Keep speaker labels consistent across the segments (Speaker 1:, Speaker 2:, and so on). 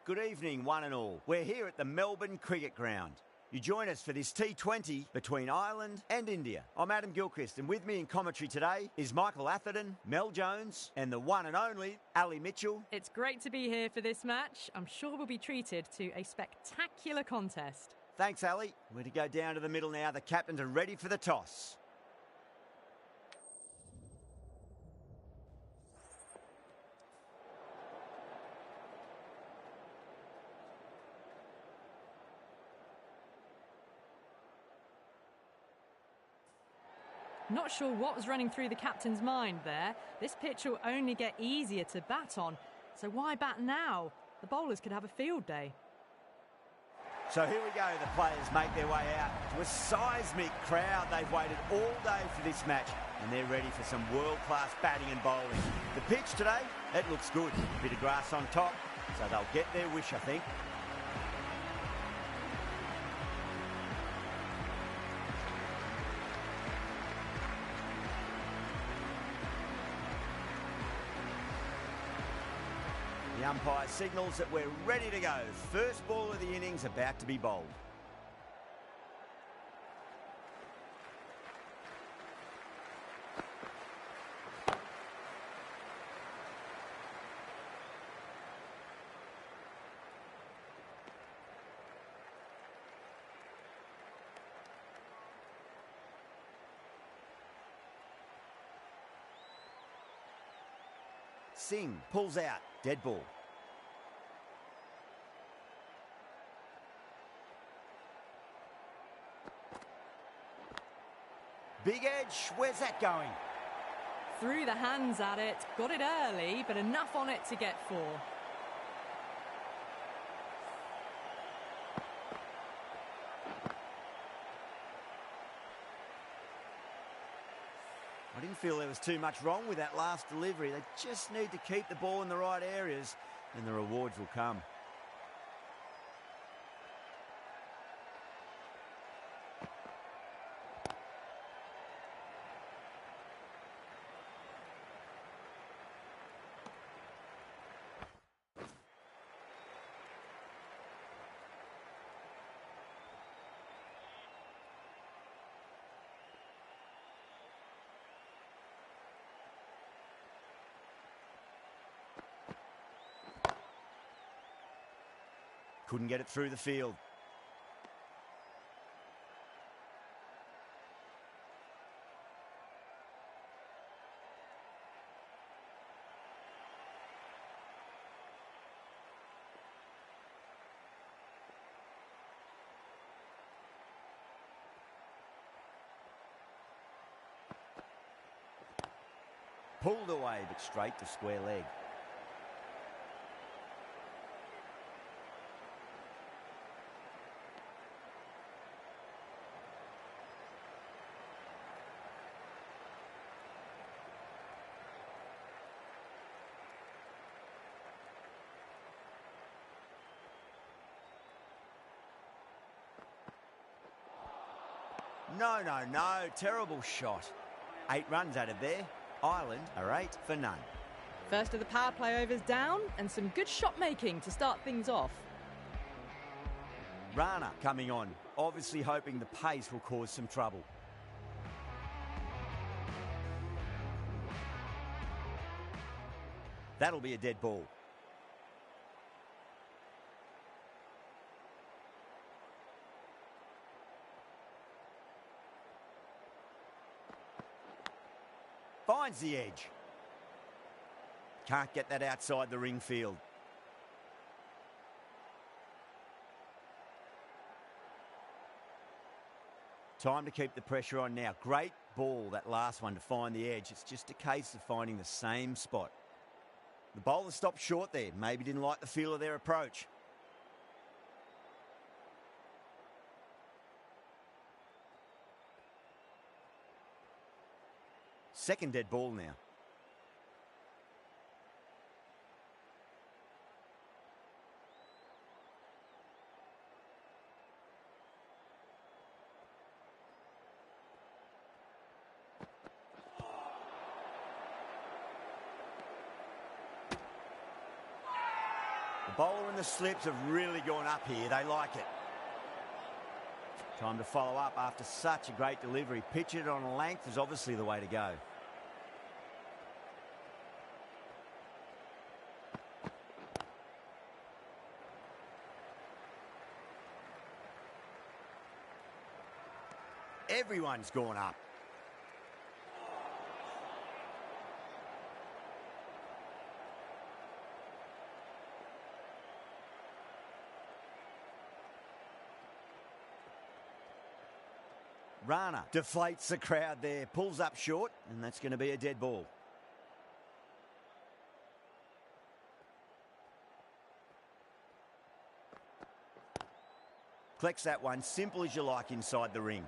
Speaker 1: Good evening, one and all. We're here at the Melbourne Cricket Ground. You join us for this T20 between Ireland and India. I'm Adam Gilchrist, and with me in commentary today is Michael Atherton, Mel Jones, and the one and only Ali Mitchell.
Speaker 2: It's great to be here for this match. I'm sure we'll be treated to a spectacular contest.
Speaker 1: Thanks, Ali. We're to go down to the middle now. The captains are ready for the toss.
Speaker 2: Not sure what was running through the captain's mind there. This pitch will only get easier to bat on, so why bat now? The bowlers could have a field day.
Speaker 1: So here we go, the players make their way out to a seismic crowd. They've waited all day for this match and they're ready for some world-class batting and bowling. The pitch today, it looks good. A bit of grass on top, so they'll get their wish, I think. The umpire signals that we're ready to go. First ball of the innings about to be bowled. Singh pulls out, dead ball. Big edge, where's that going?
Speaker 2: Threw the hands at it, got it early, but enough on it to get four.
Speaker 1: I didn't feel there was too much wrong with that last delivery. They just need to keep the ball in the right areas and the rewards will come. Couldn't get it through the field. Pulled away, but straight to square leg. No. Terrible shot. 8 runs added there. Ireland are 8 for none.
Speaker 2: First of the power play overs down and some good shot making to start things off.
Speaker 1: Rana coming on, obviously hoping the pace will cause some trouble. That'll be a dead ball. Finds the edge. Can't get that outside the ring field. Time to keep the pressure on now. Great ball, that last one, to find the edge. It's just a case of finding the same spot. The bowler stopped short there. Maybe didn't like the feel of their approach. Second dead ball now. Bowler and the slips have really gone up here. They like it. Time to follow up after such a great delivery. Pitch it on a length is obviously the way to go. Everyone's gone up. Rana deflates the crowd there, pulls up short, and that's going to be a dead ball. Collects that one, simple as you like inside the ring.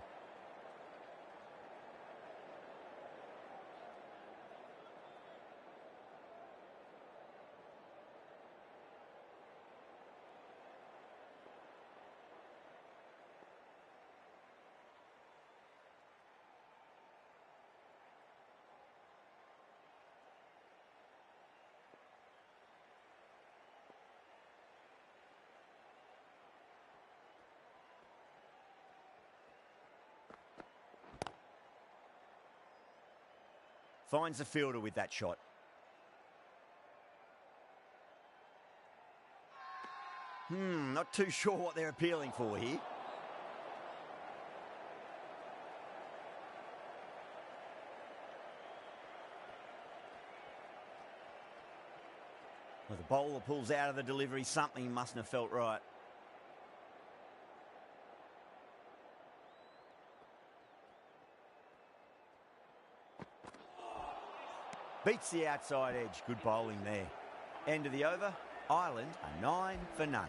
Speaker 1: Finds the fielder with that shot. Not too sure what they're appealing for here. Well, the bowler pulls out of the delivery. Something mustn't have felt right. Beats the outside edge. Good bowling there. End of the over. Ireland are 9 for none.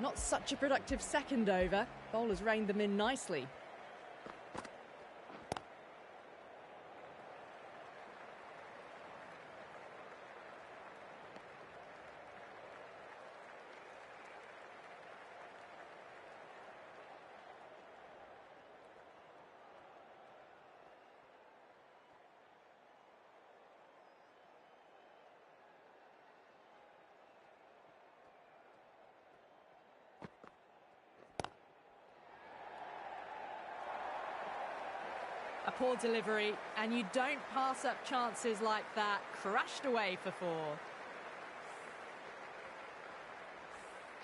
Speaker 2: Not such a productive second over. Bowlers reined them in nicely. A poor delivery, and you don't pass up chances like that. Crashed away for 4.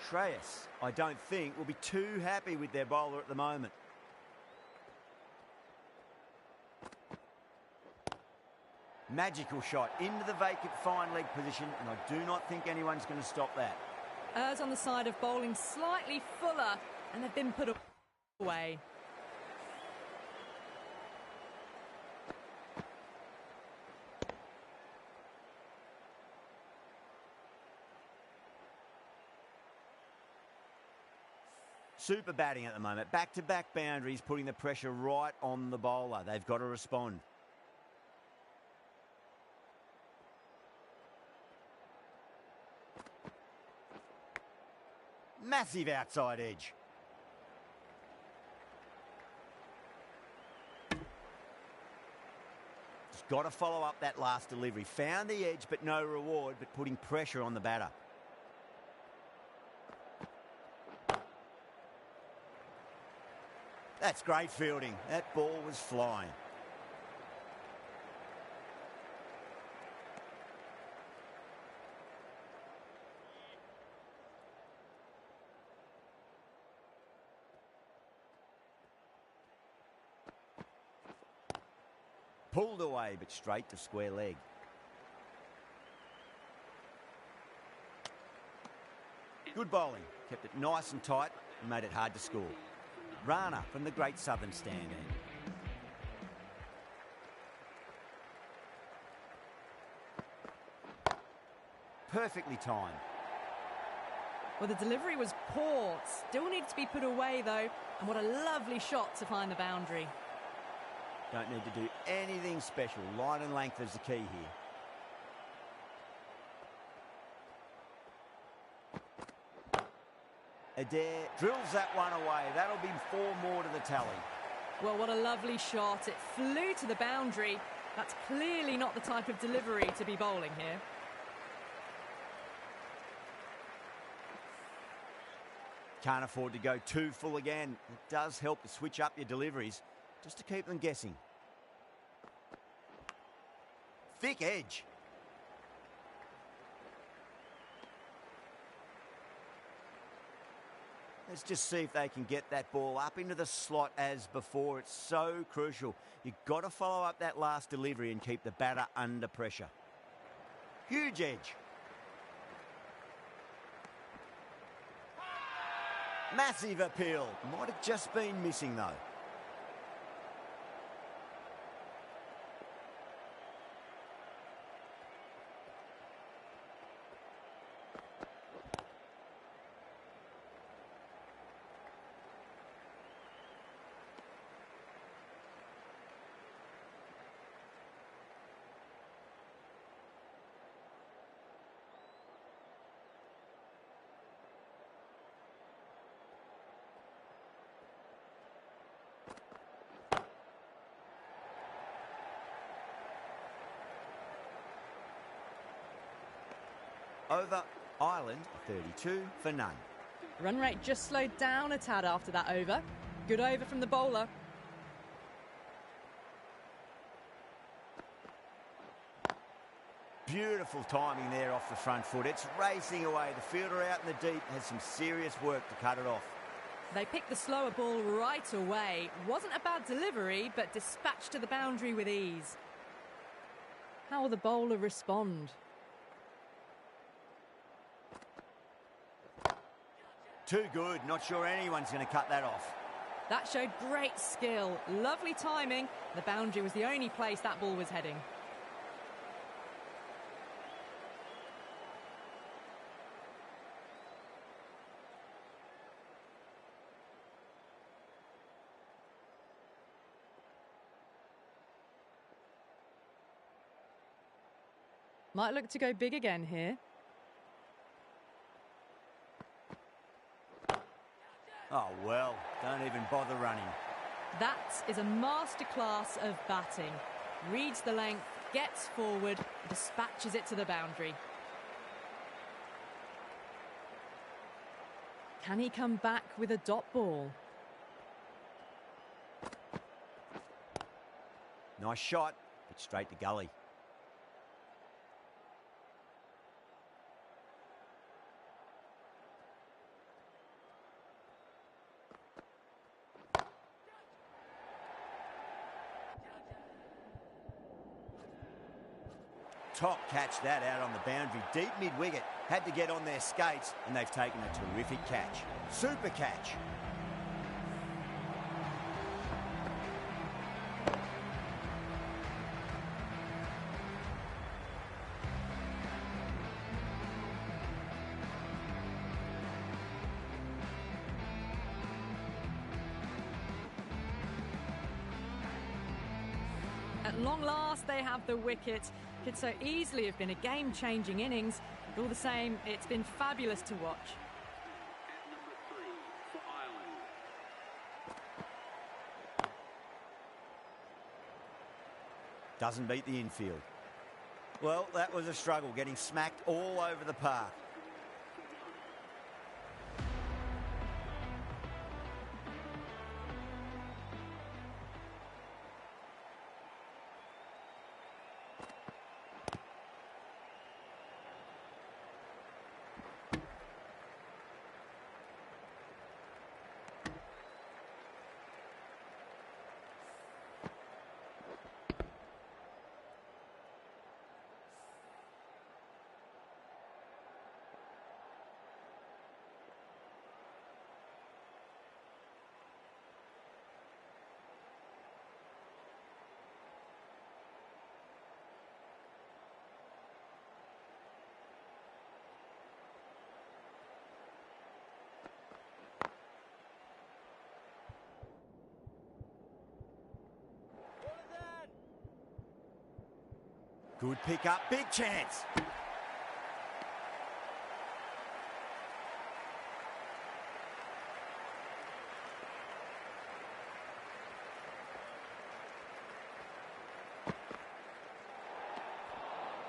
Speaker 1: Shreyas, I don't think, will be too happy with their bowler at the moment. Magical shot into the vacant fine leg position, and I do not think anyone's going to stop that.
Speaker 2: Errs on the side of bowling slightly fuller, and they've been put away.
Speaker 1: Super batting at the moment. Back-to-back boundaries, putting the pressure right on the bowler. They've got to respond. Massive outside edge. Just got to follow up that last delivery. Found the edge, but no reward, but putting pressure on the batter. That's great fielding. That ball was flying. Pulled away, but straight to square leg. Good bowling. Kept it nice and tight and made it hard to score. Rana from the Great Southern Stand end. Perfectly timed.
Speaker 2: Well, the delivery was poor. Still needed to be put away, though. And what a lovely shot to find the boundary.
Speaker 1: Don't need to do anything special. Line and length is the key here. Adair drills that one away. That'll be 4 more to the tally.
Speaker 2: Well, what a lovely shot. It flew to the boundary. That's clearly not the type of delivery to be bowling here.
Speaker 1: can't afford to go too full again. It does help to switch up your deliveries, just to keep them guessing. Thick edge. Let's just see if they can get that ball up into the slot as before. It's so crucial. You've got to follow up that last delivery and keep the batter under pressure. Huge edge. Massive appeal. Might have just been missing though. Over Ireland, 32 for none.
Speaker 2: Run rate just slowed down a tad after that over. Good over from the bowler.
Speaker 1: Beautiful timing there off the front foot. It's racing away. The fielder out in the deep has some serious work to cut it off.
Speaker 2: They picked the slower ball right away. Wasn't a bad delivery, but dispatched to the boundary with ease. How will the bowler respond?
Speaker 1: Too good. Not sure anyone's going to cut that off.
Speaker 2: That showed great skill. Lovely timing. The boundary was the only place that ball was heading. Might look to go big again here.
Speaker 1: Oh, well, don't even bother running.
Speaker 2: That is a masterclass of batting. Reads the length, gets forward, dispatches it to the boundary. Can he come back with a dot ball?
Speaker 1: Nice shot, but straight to gully. Top catch that out on the boundary. Deep mid-wicket. Had to get on their skates, and they've taken a terrific catch. Super catch.
Speaker 2: At long last, they have the wicket. Could so easily have been a game-changing innings. But all the same, it's been fabulous to watch.
Speaker 3: At number 3 for Ireland.
Speaker 1: Doesn't beat the infield. Well, that was a struggle, getting smacked all over the park. Good pick up, big chance.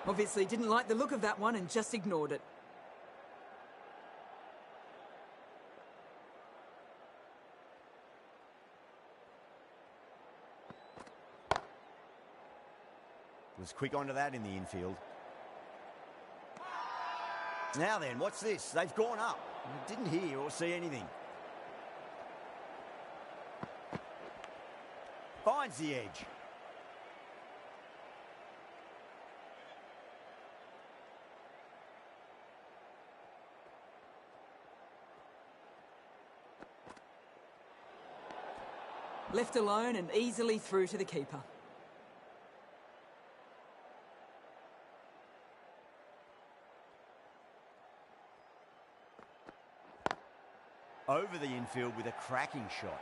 Speaker 4: Obviously didn't like the look of that one and just ignored it.
Speaker 1: Was quick onto that in the infield. Now then, what's this? They've gone up. Didn't hear or see anything. Finds the edge.
Speaker 4: Left alone and easily through to the keeper.
Speaker 1: Over the infield with a cracking shot.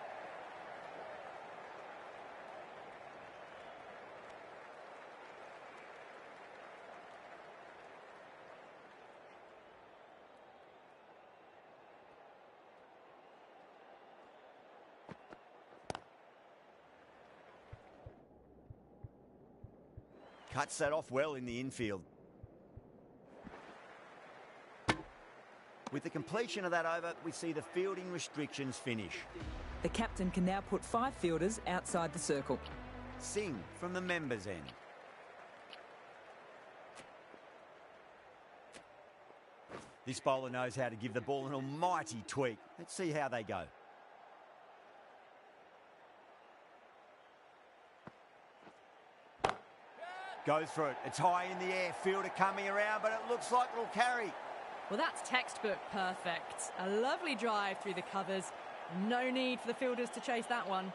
Speaker 1: Cuts that off well in the infield. With the completion of that over, we see the fielding restrictions finish.
Speaker 4: The captain can now put 5 fielders outside the circle.
Speaker 1: Sing from the members' end. This bowler knows how to give the ball an almighty tweak. Let's see how they go. Goes for it. It's high in the air. Fielder coming around, but it looks like it'll carry.
Speaker 2: Well, that's textbook perfect. A lovely drive through the covers. No need for the fielders to chase that one.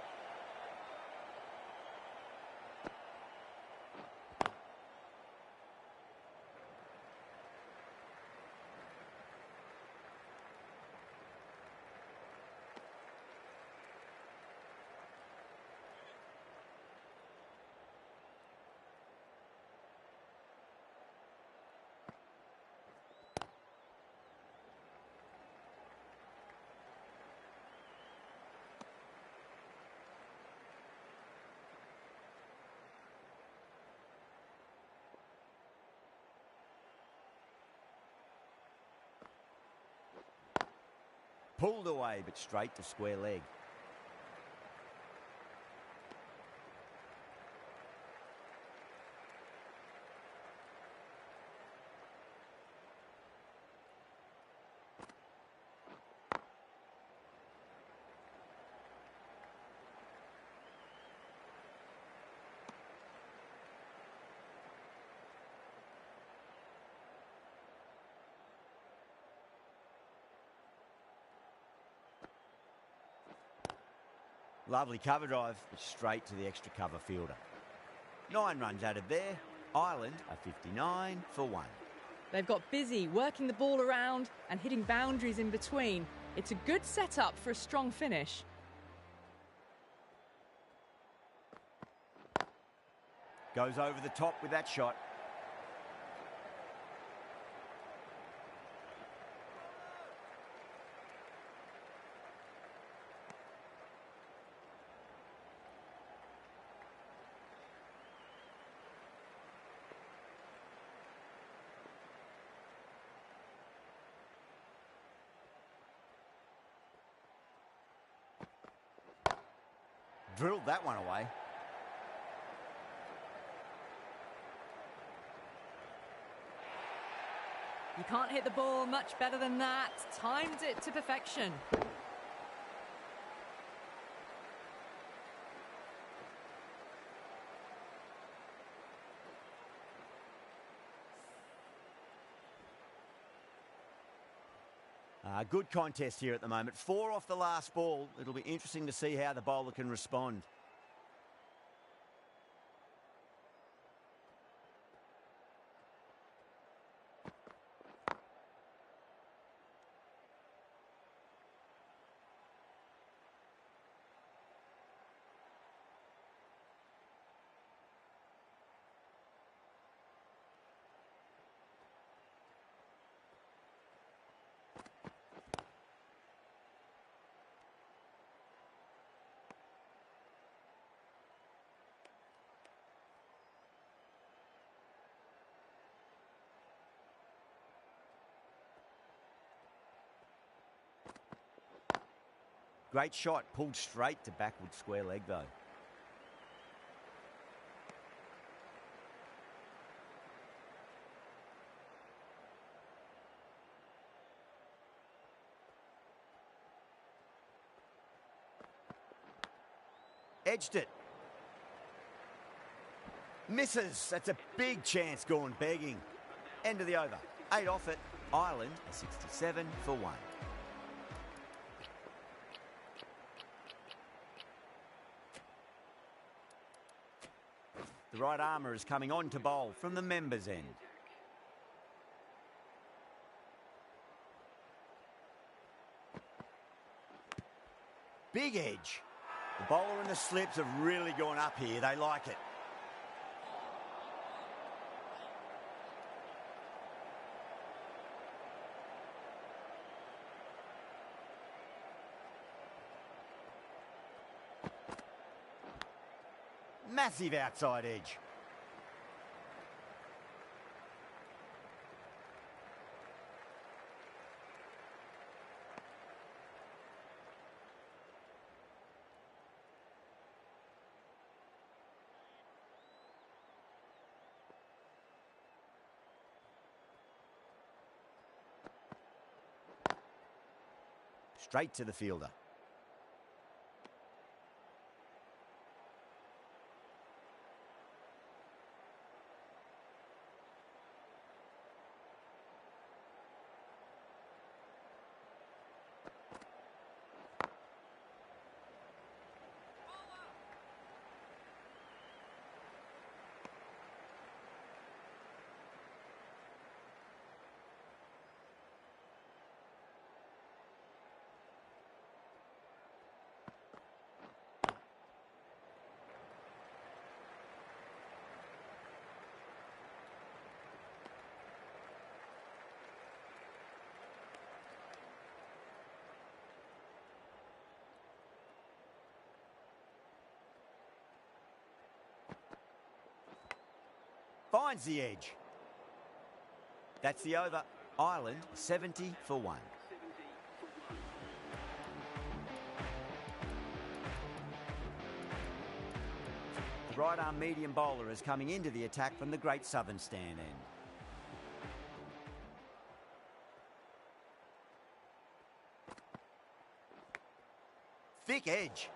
Speaker 1: Pulled away, but straight to square leg. Lovely cover drive, but straight to the extra cover fielder. 9 runs added there. Ireland are 59 for 1.
Speaker 2: They've got busy working the ball around and hitting boundaries in between. It's a good setup for a strong finish.
Speaker 1: Goes over the top with that shot. Drilled that one away.
Speaker 2: You can't hit the ball much better than that. Timed it to perfection.
Speaker 1: Good contest here at the moment. 4 off the last ball. It'll be interesting to see how the bowler can respond. Great shot, pulled straight to backward square leg though. Edged it. Misses. That's a big chance gone begging. End of the over. 8 off it. Ireland a 67 for 1. The right armour is coming on to bowl from the members' end. Big edge. The bowler and the slips have really gone up here. They like it. Massive outside edge. Straight to the fielder. Finds the edge. That's the over. Ireland 70 for 1. The right arm medium bowler is coming into the attack from the Great Southern stand end. Thick edge.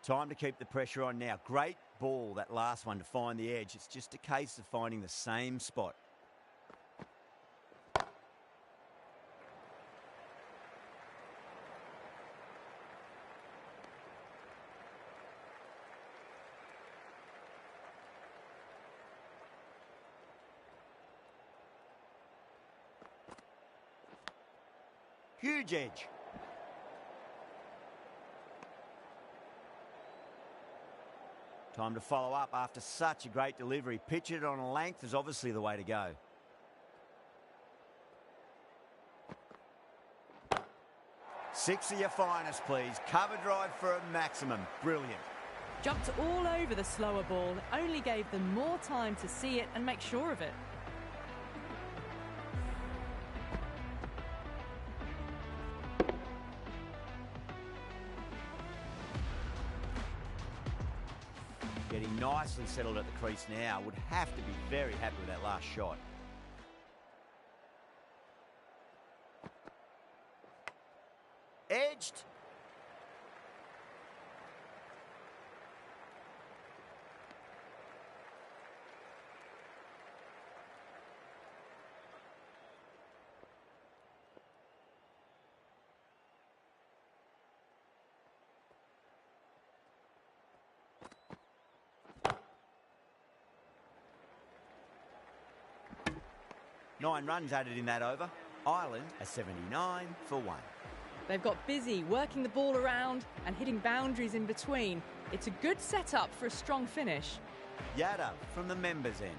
Speaker 1: Time to keep the pressure on now. Great ball, that last one, to find the edge. It's just a case of finding the same spot. Huge edge. Time to follow up after such a great delivery. Pitch it on a length is obviously the way to go. Six of your finest, please. Cover drive for a maximum. Brilliant.
Speaker 2: Jumped all over the slower ball, only gave them more time to see it and make sure of it.
Speaker 1: Getting nicely settled at the crease now. Would have to be very happy with that last shot. Edged. Nine runs added in that over. Ireland a 79 for 1.
Speaker 2: They've got busy working the ball around and hitting boundaries in between. It's a good setup for a strong finish.
Speaker 1: Yada from the members' end.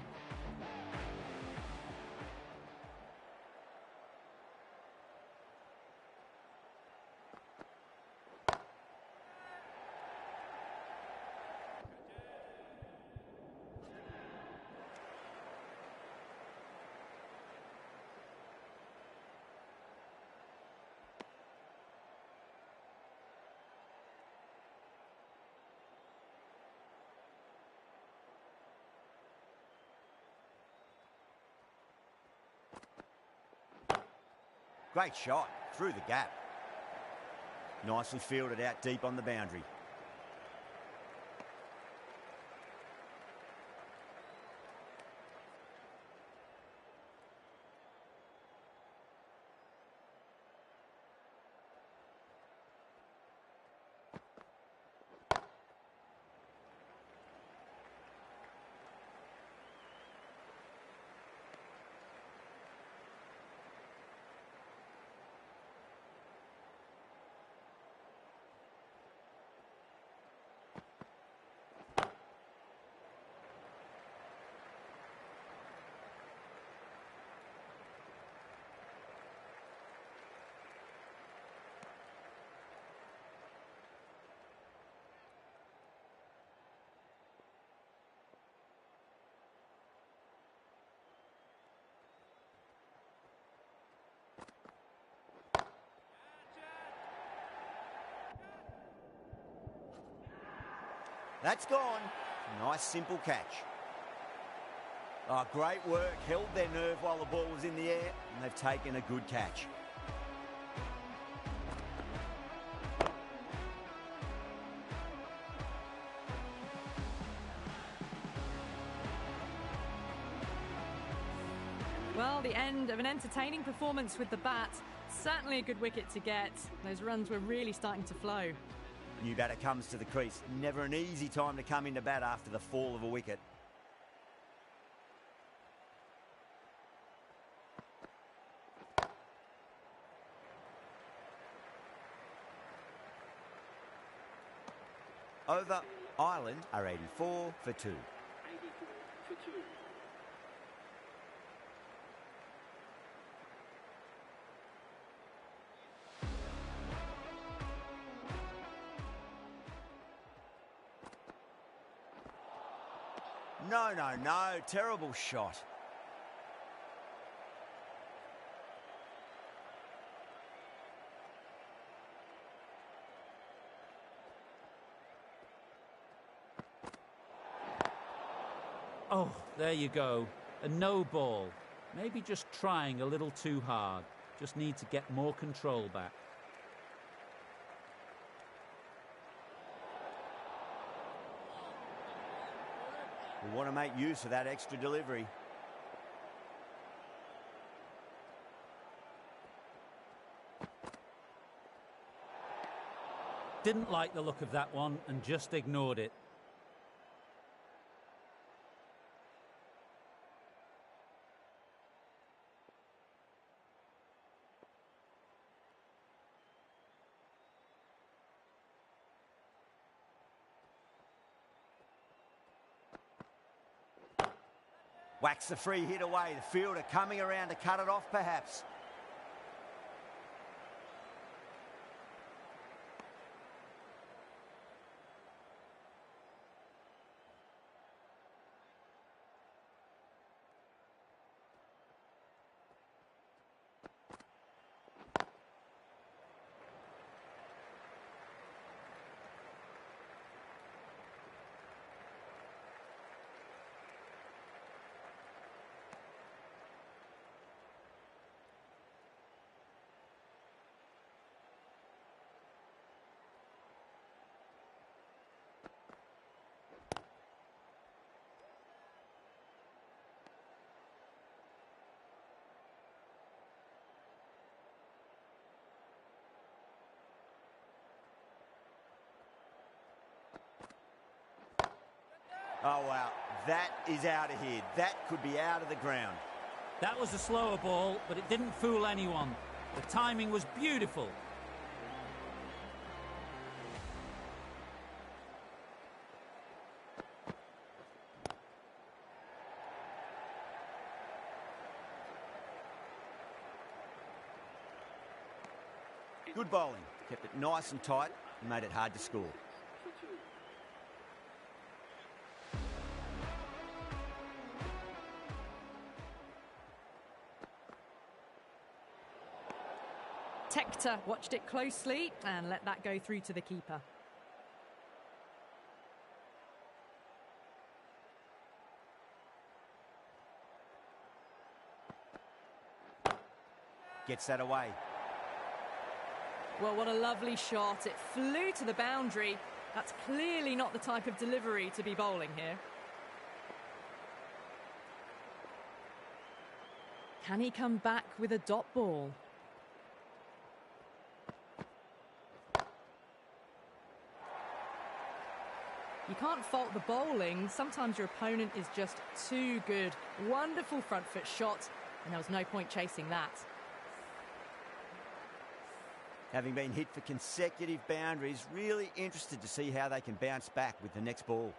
Speaker 1: Great shot, through the gap. Nicely fielded out deep on the boundary. That's gone. Nice, simple catch. Oh, great work. Held their nerve while the ball was in the air, and they've taken a good catch.
Speaker 2: Well, the end of an entertaining performance with the bat. Certainly a good wicket to get. Those runs were really starting to flow.
Speaker 1: New batter comes to the crease. Never an easy time to come into bat after the fall of a wicket. Over, Ireland are 84 for 2.
Speaker 3: 84 for 2.
Speaker 1: No, no, no. Terrible shot.
Speaker 5: Oh, there you go. A no ball. Maybe just trying a little too hard. Just need to get more control back.
Speaker 1: We want to make use of that extra delivery.
Speaker 5: Didn't like the look of that one and just ignored it.
Speaker 1: Whacks the free hit away. The fielder coming around to cut it off, perhaps. Oh, wow. That is out of here. That could be out of the ground.
Speaker 5: That was a slower ball, but it didn't fool anyone. The timing was beautiful.
Speaker 1: Good bowling. Kept it nice and tight and made it hard to score.
Speaker 3: For 2.
Speaker 2: Tector watched it closely and let that go through to the keeper.
Speaker 1: gets that away.
Speaker 2: Well, what a lovely shot. It flew to the boundary. That's clearly not the type of delivery to be bowling here. Can he come back with a dot ball? You can't fault the bowling. Sometimes your opponent is just too good. Wonderful front foot shot, and there was no point chasing that.
Speaker 1: Having been hit for consecutive boundaries, really interested to see how they can bounce back with the next ball.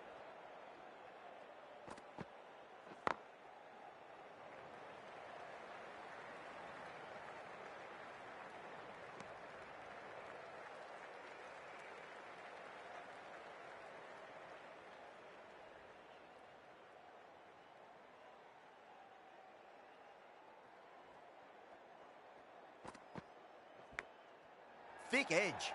Speaker 1: Thick edge.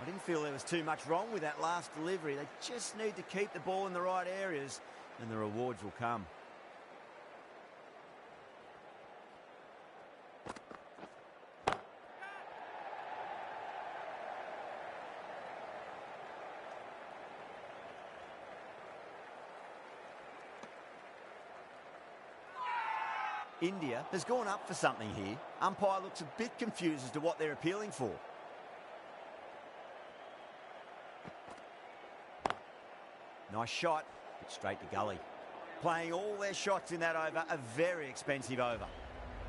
Speaker 1: I didn't feel there was too much wrong with that last delivery. They just need to keep the ball in the right areas and the rewards will come. India has gone up for something here. Umpire looks a bit confused as to what they're appealing for. Nice shot, but straight to gully. Playing all their shots in that over, a very expensive over.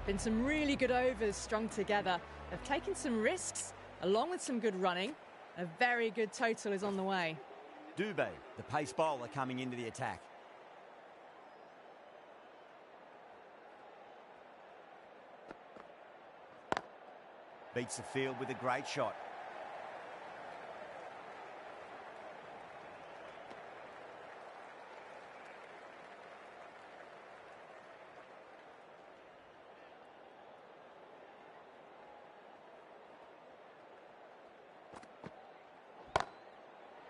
Speaker 2: Been some really good overs strung together. They've taken some risks, along with some good running. A very good total is on the way.
Speaker 1: Dubé, the pace bowler, coming into the attack. Beats the field with a great shot.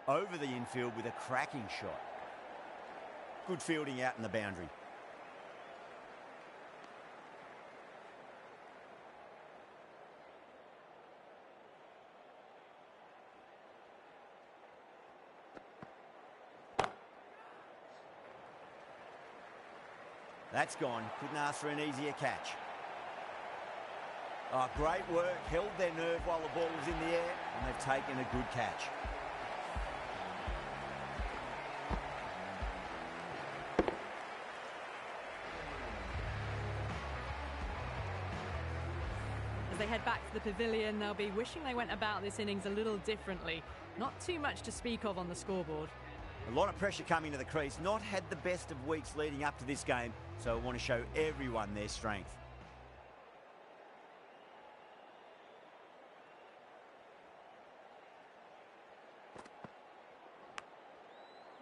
Speaker 1: Over the infield with a cracking shot. Good fielding out in the boundary. That's gone. Couldn't ask for an easier catch. Oh, great work. Held their nerve while the ball was in the air, and they've taken a good catch.
Speaker 2: As they head back to the pavilion, they'll be wishing they went about this innings a little differently. Not too much to speak of on the scoreboard.
Speaker 1: A lot of pressure coming to the crease. Not had the best of weeks leading up to this game, so I want to show everyone their strength.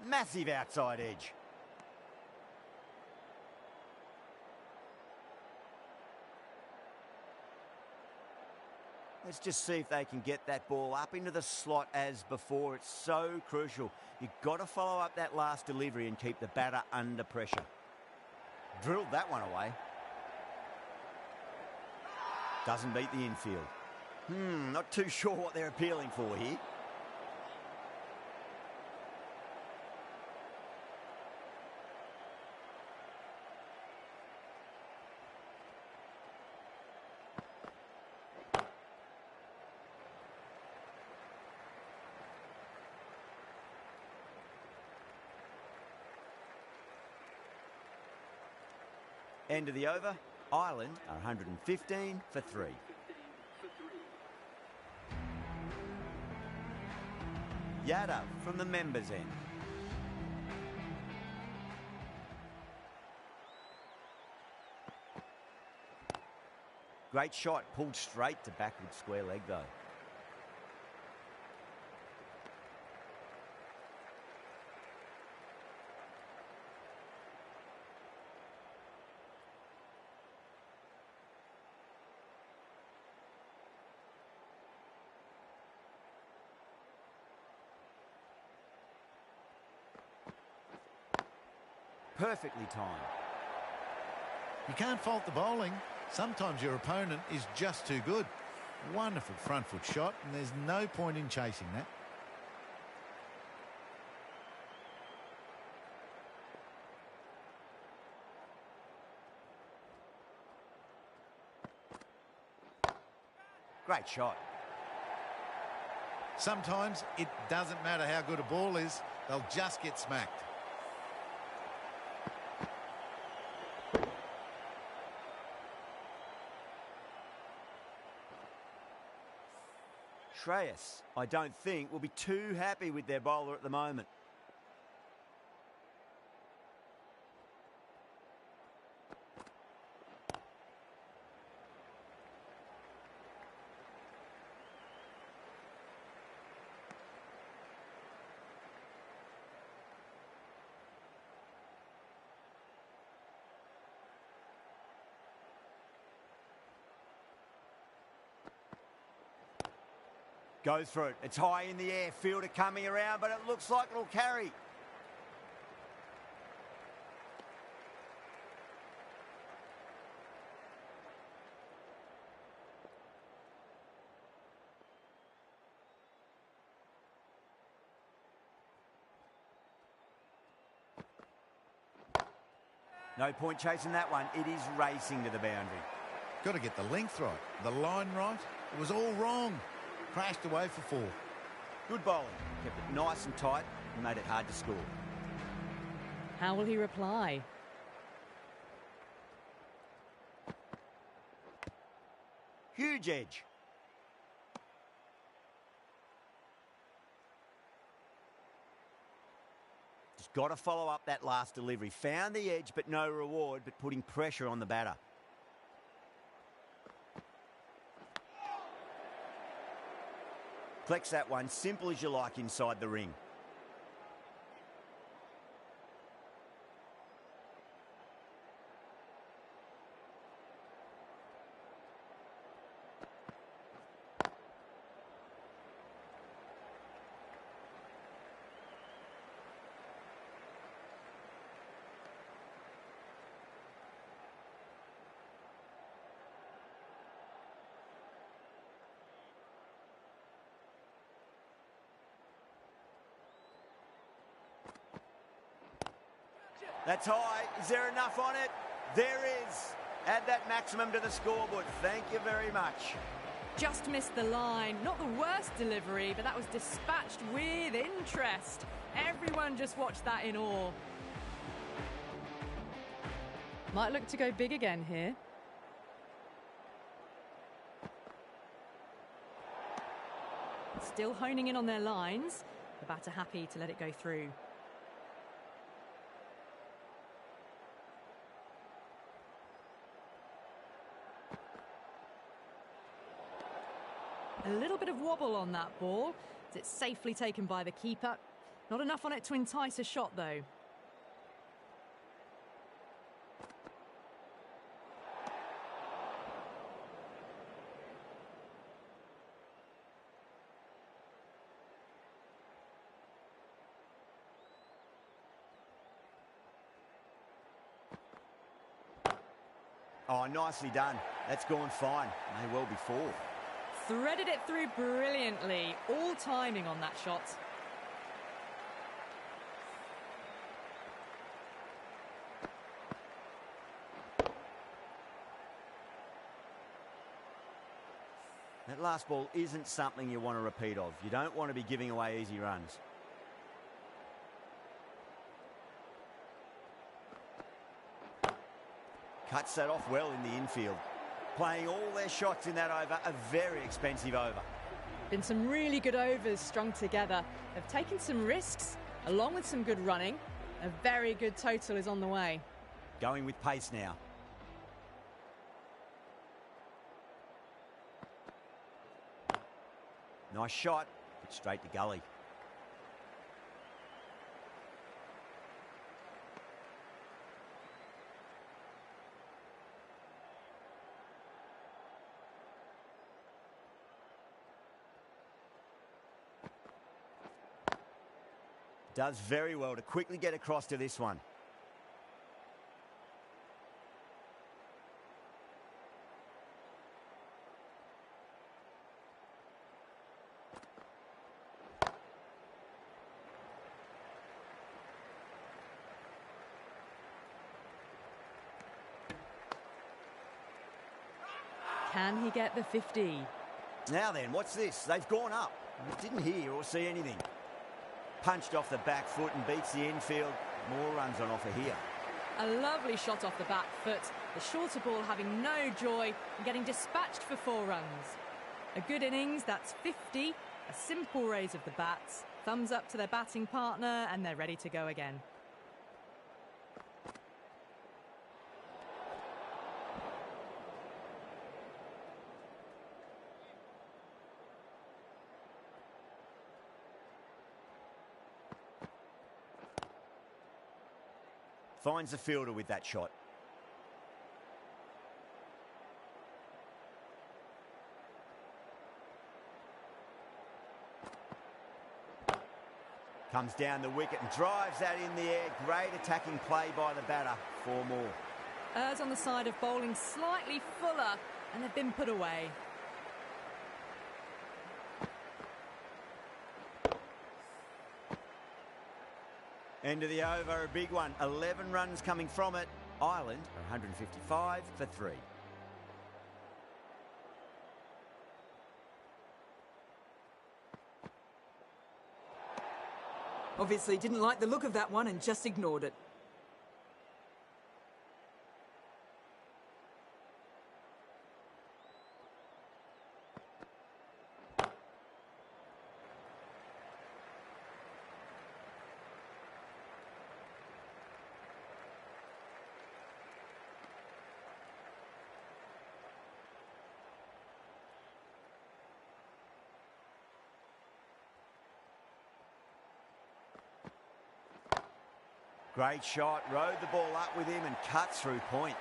Speaker 1: Massive outside edge. Let's just see if they can get that ball up into the slot as before. It's so crucial. You've got to follow up that last delivery and keep the batter under pressure. Drilled that one away. Doesn't beat the infield. Not too sure what they're appealing for here. End of the over. Ireland are 115 for 3. Yadav from the members' end. Great shot, pulled straight to backward square leg though. Perfectly timed.
Speaker 6: You can't fault the bowling. Sometimes your opponent is just too good. Wonderful front foot shot, and there's no point in chasing that.
Speaker 1: Great shot.
Speaker 6: Sometimes it doesn't matter how good a ball is, they'll just get smacked.
Speaker 1: Shreyas, I don't think, will be too happy with their bowler at the moment. Goes for it. It's high in the air. Fielder coming around, but it looks like it'll carry. No point chasing that one. It is racing to the boundary.
Speaker 6: Got to get the length right, the line right. It was all wrong. Crashed away for 4.
Speaker 1: Good bowling. Kept it nice and tight and made it hard to score.
Speaker 2: How will he reply?
Speaker 1: Huge edge. Just got to follow up that last delivery. Found the edge, but no reward, but putting pressure on the batter. Collects that one, simple as you like, inside the ring. That's high. Is there enough on it? There is. Add that maximum to the scoreboard. Thank you very much.
Speaker 2: Just missed the line. Not the worst delivery, but that was dispatched with interest. Everyone just watched that in awe. Might look to go big again here. Still honing in on their lines. The batter happy to let it go through. A little bit of wobble on that ball. It's safely taken by the keeper. Not enough on it to entice a shot, though.
Speaker 1: Oh, nicely done. That's gone fine. May well be 4.
Speaker 2: Threaded it through brilliantly. All timing on that shot.
Speaker 1: That last ball isn't something you want to repeat of. You don't want to be giving away easy runs. Cuts that off well in the infield. Playing all their shots in that over, a very expensive over.
Speaker 2: Been some really good overs strung together. They've taken some risks, along with some good running. A very good total is on the way.
Speaker 1: Going with pace now. Nice shot, but straight to gully. Does very well to quickly get across to this one.
Speaker 2: Can he get the 50?
Speaker 1: Now then, what's this? They've gone up. Didn't hear or see anything. Punched off the back foot and beats the infield. More runs on offer here.
Speaker 2: A lovely shot off the back foot. The shorter ball having no joy and getting dispatched for 4 runs. A good innings, that's 50. A simple raise of the bats. Thumbs up to their batting partner and they're ready to go again.
Speaker 1: Finds the fielder with that shot. Comes down the wicket and drives that in the air. Great attacking play by the batter. 4 more.
Speaker 2: Errs on the side of bowling slightly fuller and they've been put away.
Speaker 1: End of the over, a big one. 11 runs coming from it. Ireland are 155 for 3.
Speaker 4: Obviously didn't like the look of that one and just ignored it.
Speaker 1: Great shot, rode the ball up with him and cuts through point.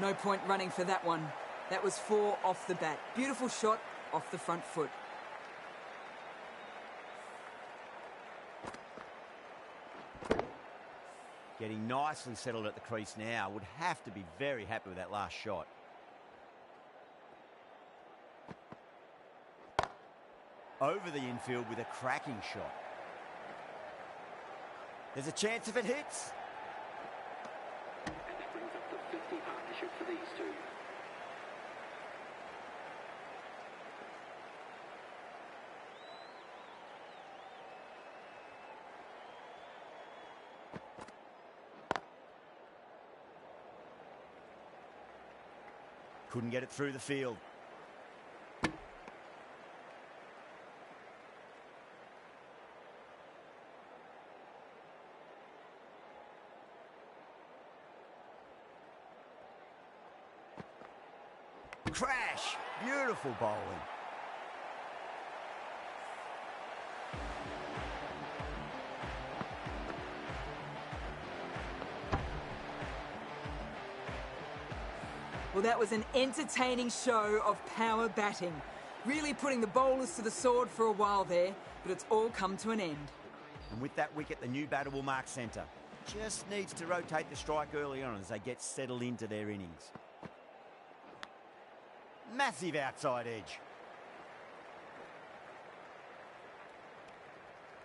Speaker 4: No point running for that one. That was 4 off the bat. Beautiful shot off the front foot.
Speaker 1: Getting nicely settled at the crease now. Would have to be very happy with that last shot. Over the infield with a cracking shot. There's a chance if it hits.
Speaker 3: And that brings up the 50 partnership for these two.
Speaker 1: Couldn't get it through the field. Crash! Beautiful bowling.
Speaker 4: Well, that was an entertaining show of power batting. Really putting the bowlers to the sword for a while there, but it's all come to an end.
Speaker 1: And with that wicket, the new batter will mark centre. Just needs to rotate the strike early on as they get settled into their innings. Massive outside edge.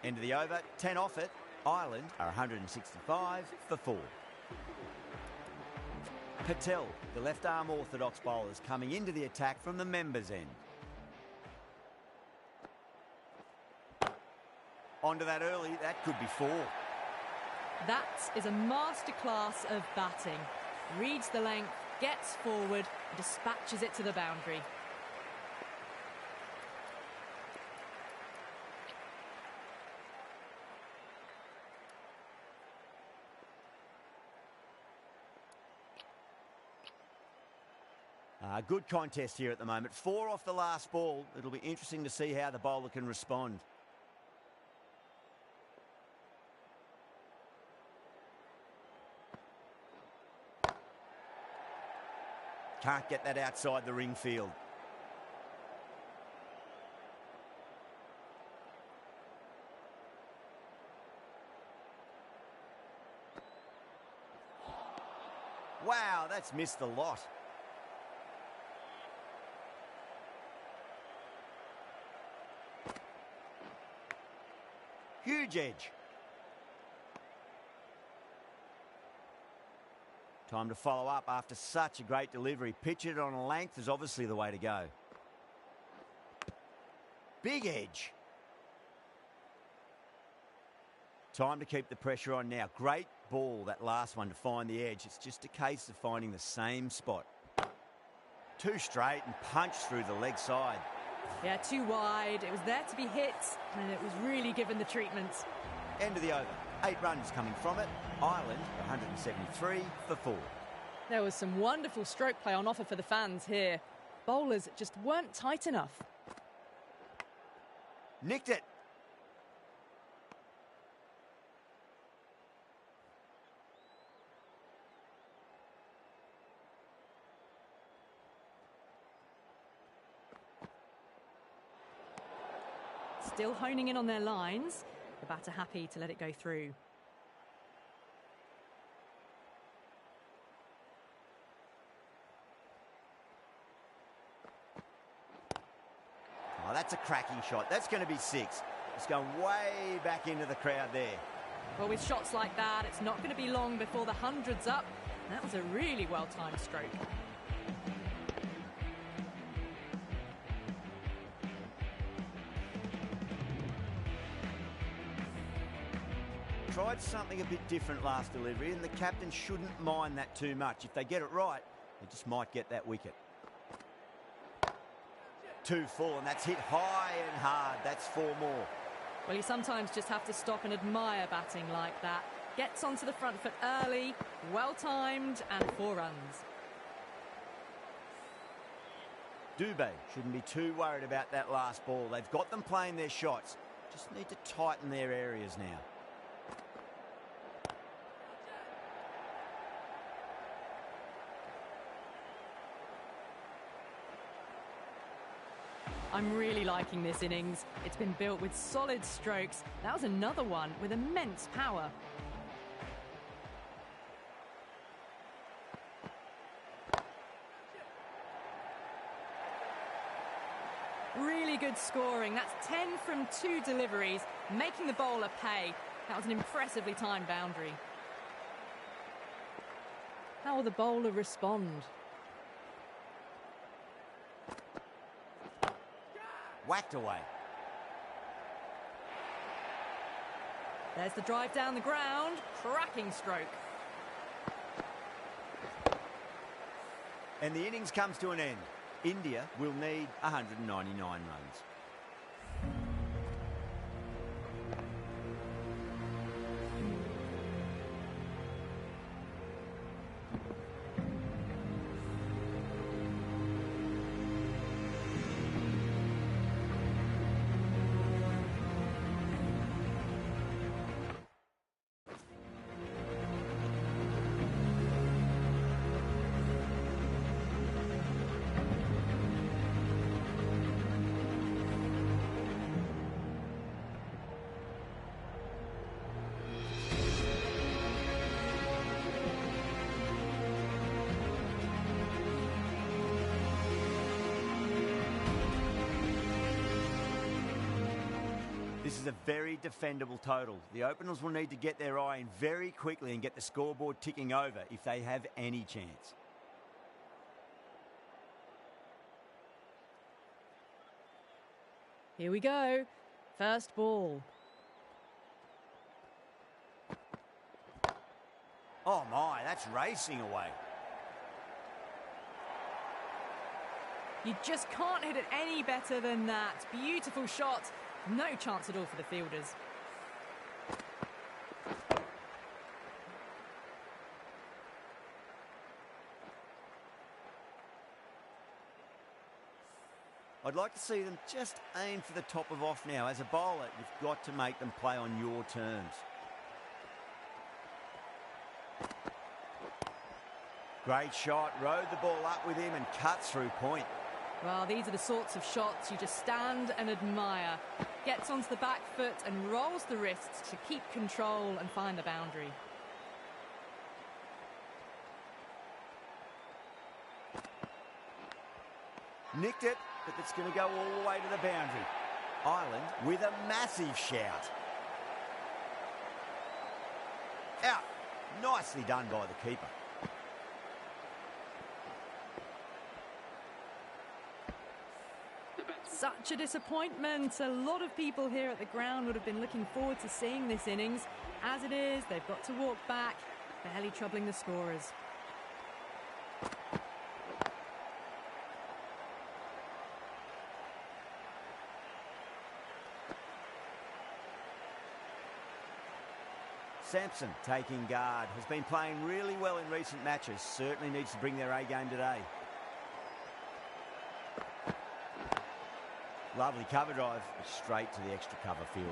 Speaker 1: End of the over, 10 off it. Ireland are 165 for 4. Patel, the left-arm orthodox bowlers, coming into the attack from the members' end. Onto that early, that could be 4.
Speaker 2: That is a masterclass of batting. Reads the length, gets forward, and dispatches it to the boundary.
Speaker 1: Good contest here at the moment. 4 off the last ball. It'll be interesting to see how the bowler can respond. Can't get that outside the ring field. Wow, that's missed a lot. Huge edge. Time to follow up after such a great delivery. Pitch it on a length is obviously the way to go. Big edge. Time to keep the pressure on now. Great ball, that last one, to find the edge. It's just a case of finding the same spot. Too straight and punched through the leg side.
Speaker 2: Yeah, too wide. It was there to be hit, and it was really given the treatment.
Speaker 1: End of the over. 8 runs coming from it. Ireland, 173 for 4.
Speaker 2: There was some wonderful stroke play on offer for the fans here. Bowlers just weren't tight enough.
Speaker 1: Nicked it.
Speaker 2: Still honing in on their lines. The batter happy to let it go through.
Speaker 1: Oh, that's a cracking shot. That's going to be 6. It's going way back into the crowd there.
Speaker 2: Well, with shots like that, it's not going to be long before the 100's up. That was a really well-timed stroke.
Speaker 1: Tried something a bit different last delivery, and the captain shouldn't mind that too much. If they get it right, they just might get that wicket. Too full, and that's hit high and hard. That's 4 more.
Speaker 2: Well, you sometimes just have to stop and admire batting like that. Gets onto the front foot early, well-timed, and 4 runs.
Speaker 1: Dubé shouldn't be too worried about that last ball. They've got them playing their shots. Just need to tighten their areas now.
Speaker 2: I'm really liking this innings. It's been built with solid strokes. That was another one with immense power. Really good scoring. That's 10 from 2 deliveries, making the bowler pay. That was an impressively timed boundary. How will the bowler respond?
Speaker 1: Whacked away.
Speaker 2: There's the drive down the ground. Cracking stroke.
Speaker 1: And the innings comes to an end. India will need 199 runs. This is a very defendable total. The openers will need to get their eye in very quickly and get the scoreboard ticking over if they have any chance.
Speaker 2: Here we go. First ball.
Speaker 1: Oh my, that's racing away.
Speaker 2: You just can't hit it any better than that. Beautiful shot. No chance at all for the fielders.
Speaker 1: I'd like to see them just aim for the top of off now. As a bowler, you've got to make them play on your terms. Great shot, rode the ball up with him and cut through point.
Speaker 2: Well, these are the sorts of shots you just stand and admire. Gets onto the back foot and rolls the wrists to keep control and find the boundary.
Speaker 1: Nicked it, but it's going to go all the way to the boundary. Ireland with a massive shout. Out. Nicely done by the keeper.
Speaker 2: such a disappointment. A lot of people here at the ground would have been looking forward to seeing this innings. As it is, they've got to walk back, barely troubling the scorers.
Speaker 1: Sampson taking guard, has been playing really well in recent matches. Certainly needs to bring their A game today. Lovely cover drive, straight to the extra cover fielder.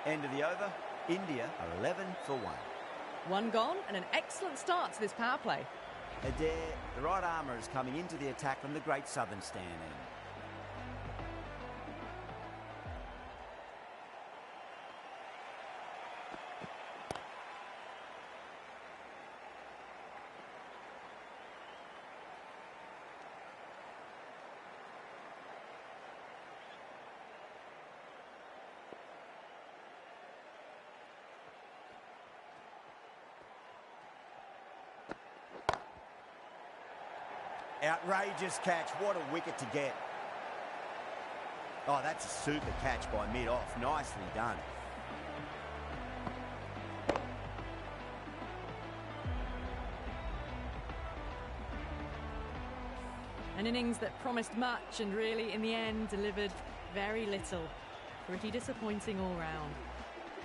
Speaker 1: End of the over, India are 11 for 1.
Speaker 2: One gone and an excellent start to this power play.
Speaker 1: Adair, the right armour, is coming into the attack from the Great Southern Stand end. Outrageous catch. What a wicket to get. Oh, that's a super catch by mid-off. Nicely done.
Speaker 2: An innings that promised much and really, in the end, delivered very little. Pretty disappointing all round.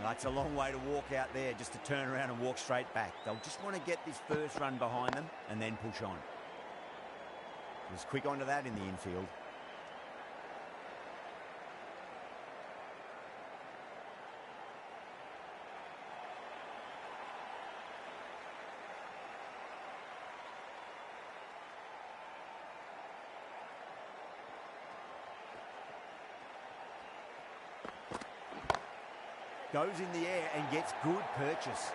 Speaker 1: That's a long way to walk out there, just to turn around and walk straight back. They'll just want to get this first run behind them and then push on. Was quick onto that in the infield. Goes in the air and gets good purchase.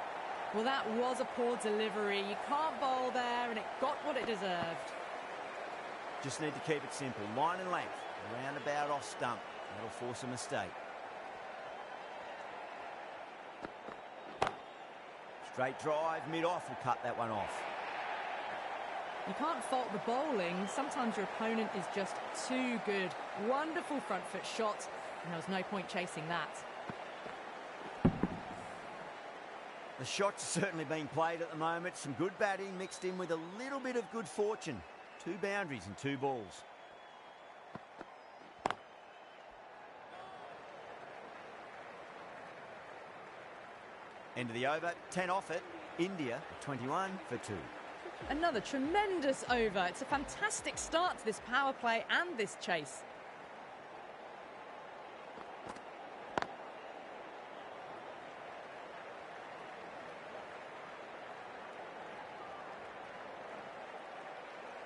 Speaker 2: Well, that was a poor delivery. You can't bowl there, and it got what it deserved.
Speaker 1: Just need to keep it simple. Line and length. Roundabout off stump. That'll force a mistake. Straight drive, mid-off will cut that one off.
Speaker 2: You can't fault the bowling. Sometimes your opponent is just too good. Wonderful front foot shot, and there was no point chasing that.
Speaker 1: The shots are certainly being played at the moment. Some good batting mixed in with a little bit of good fortune. 2 boundaries and 2 balls. End of the over, 10 off it. India, 21 for 2.
Speaker 2: Another tremendous over. It's a fantastic start to this power play and this chase.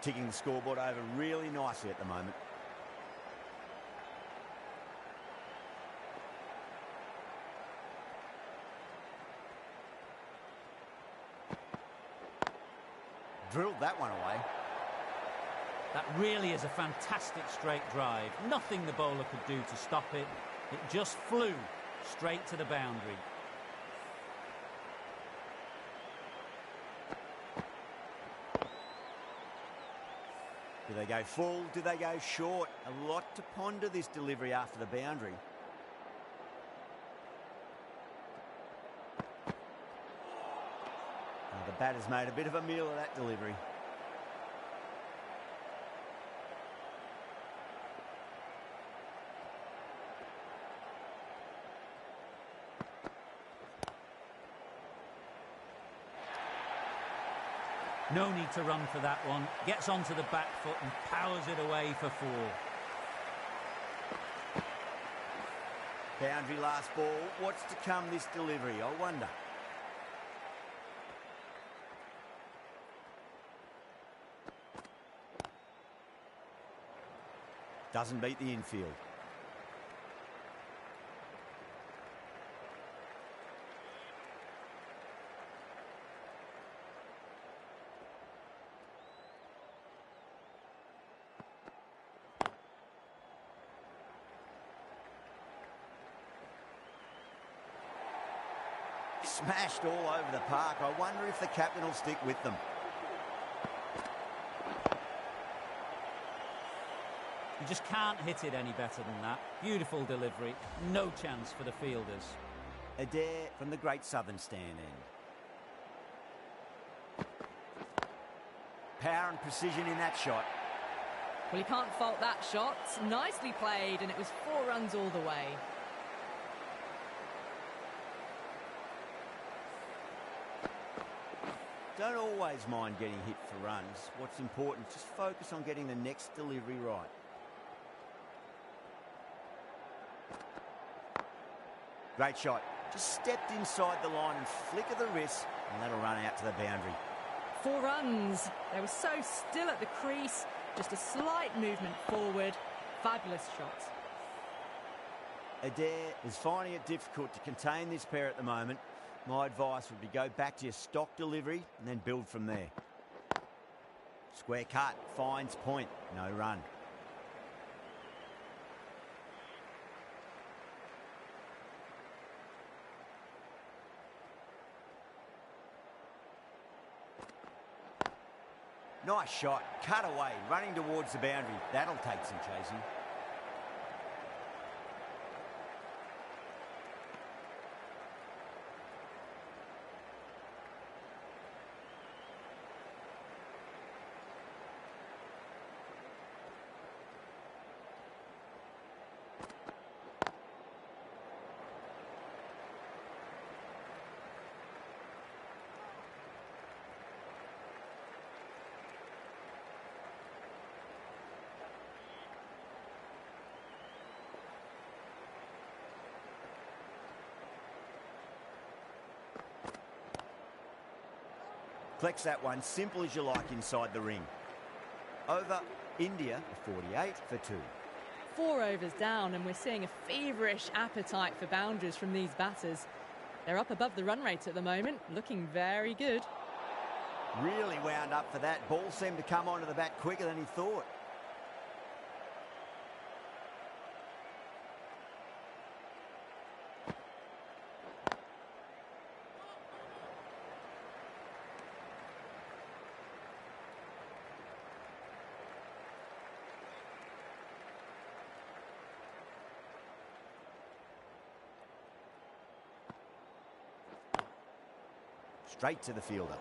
Speaker 1: Ticking the scoreboard over really nicely at the moment. Drilled that one away.
Speaker 5: That really is a fantastic straight drive. Nothing the bowler could do to stop it. It just flew straight to the boundary.
Speaker 1: Do they go full? Do they go short? A lot to ponder this delivery after the boundary. The batter's made a bit of a meal of that delivery.
Speaker 5: No need to run for that one. Gets onto the back foot and powers it away for 4.
Speaker 1: Boundary last ball. What's to come this delivery? I wonder. Doesn't beat the infield. Smashed all over the park. I wonder if the captain will stick with them.
Speaker 5: You just can't hit it any better than that. Beautiful delivery. No chance for the fielders.
Speaker 1: Adair from the Great Southern Stand end. Power and precision in that shot.
Speaker 2: Well, you can't fault that shot. Nicely played, and it was 4 runs all the way.
Speaker 1: Don't always mind getting hit for runs. What's important is just focus on getting the next delivery right. Great shot. Just stepped inside the line and flick of the wrist, and that'll run out to the boundary.
Speaker 2: 4 runs. They were so still at the crease. Just a slight movement forward. Fabulous shot.
Speaker 1: Adair is finding it difficult to contain this pair at the moment. My advice would be go back to your stock delivery and then build from there. Square cut, finds point, no run. Nice shot, cut away, running towards the boundary. That'll take some chasing. Flex that one, simple as you like inside the ring. Over, India, 48 for 2.
Speaker 2: 4 overs down, and we're seeing a feverish appetite for boundaries from these batters. They're up above the run rate at the moment, looking very good.
Speaker 1: Really wound up for that. Ball seemed to come onto the bat quicker than he thought. Straight to the fielder.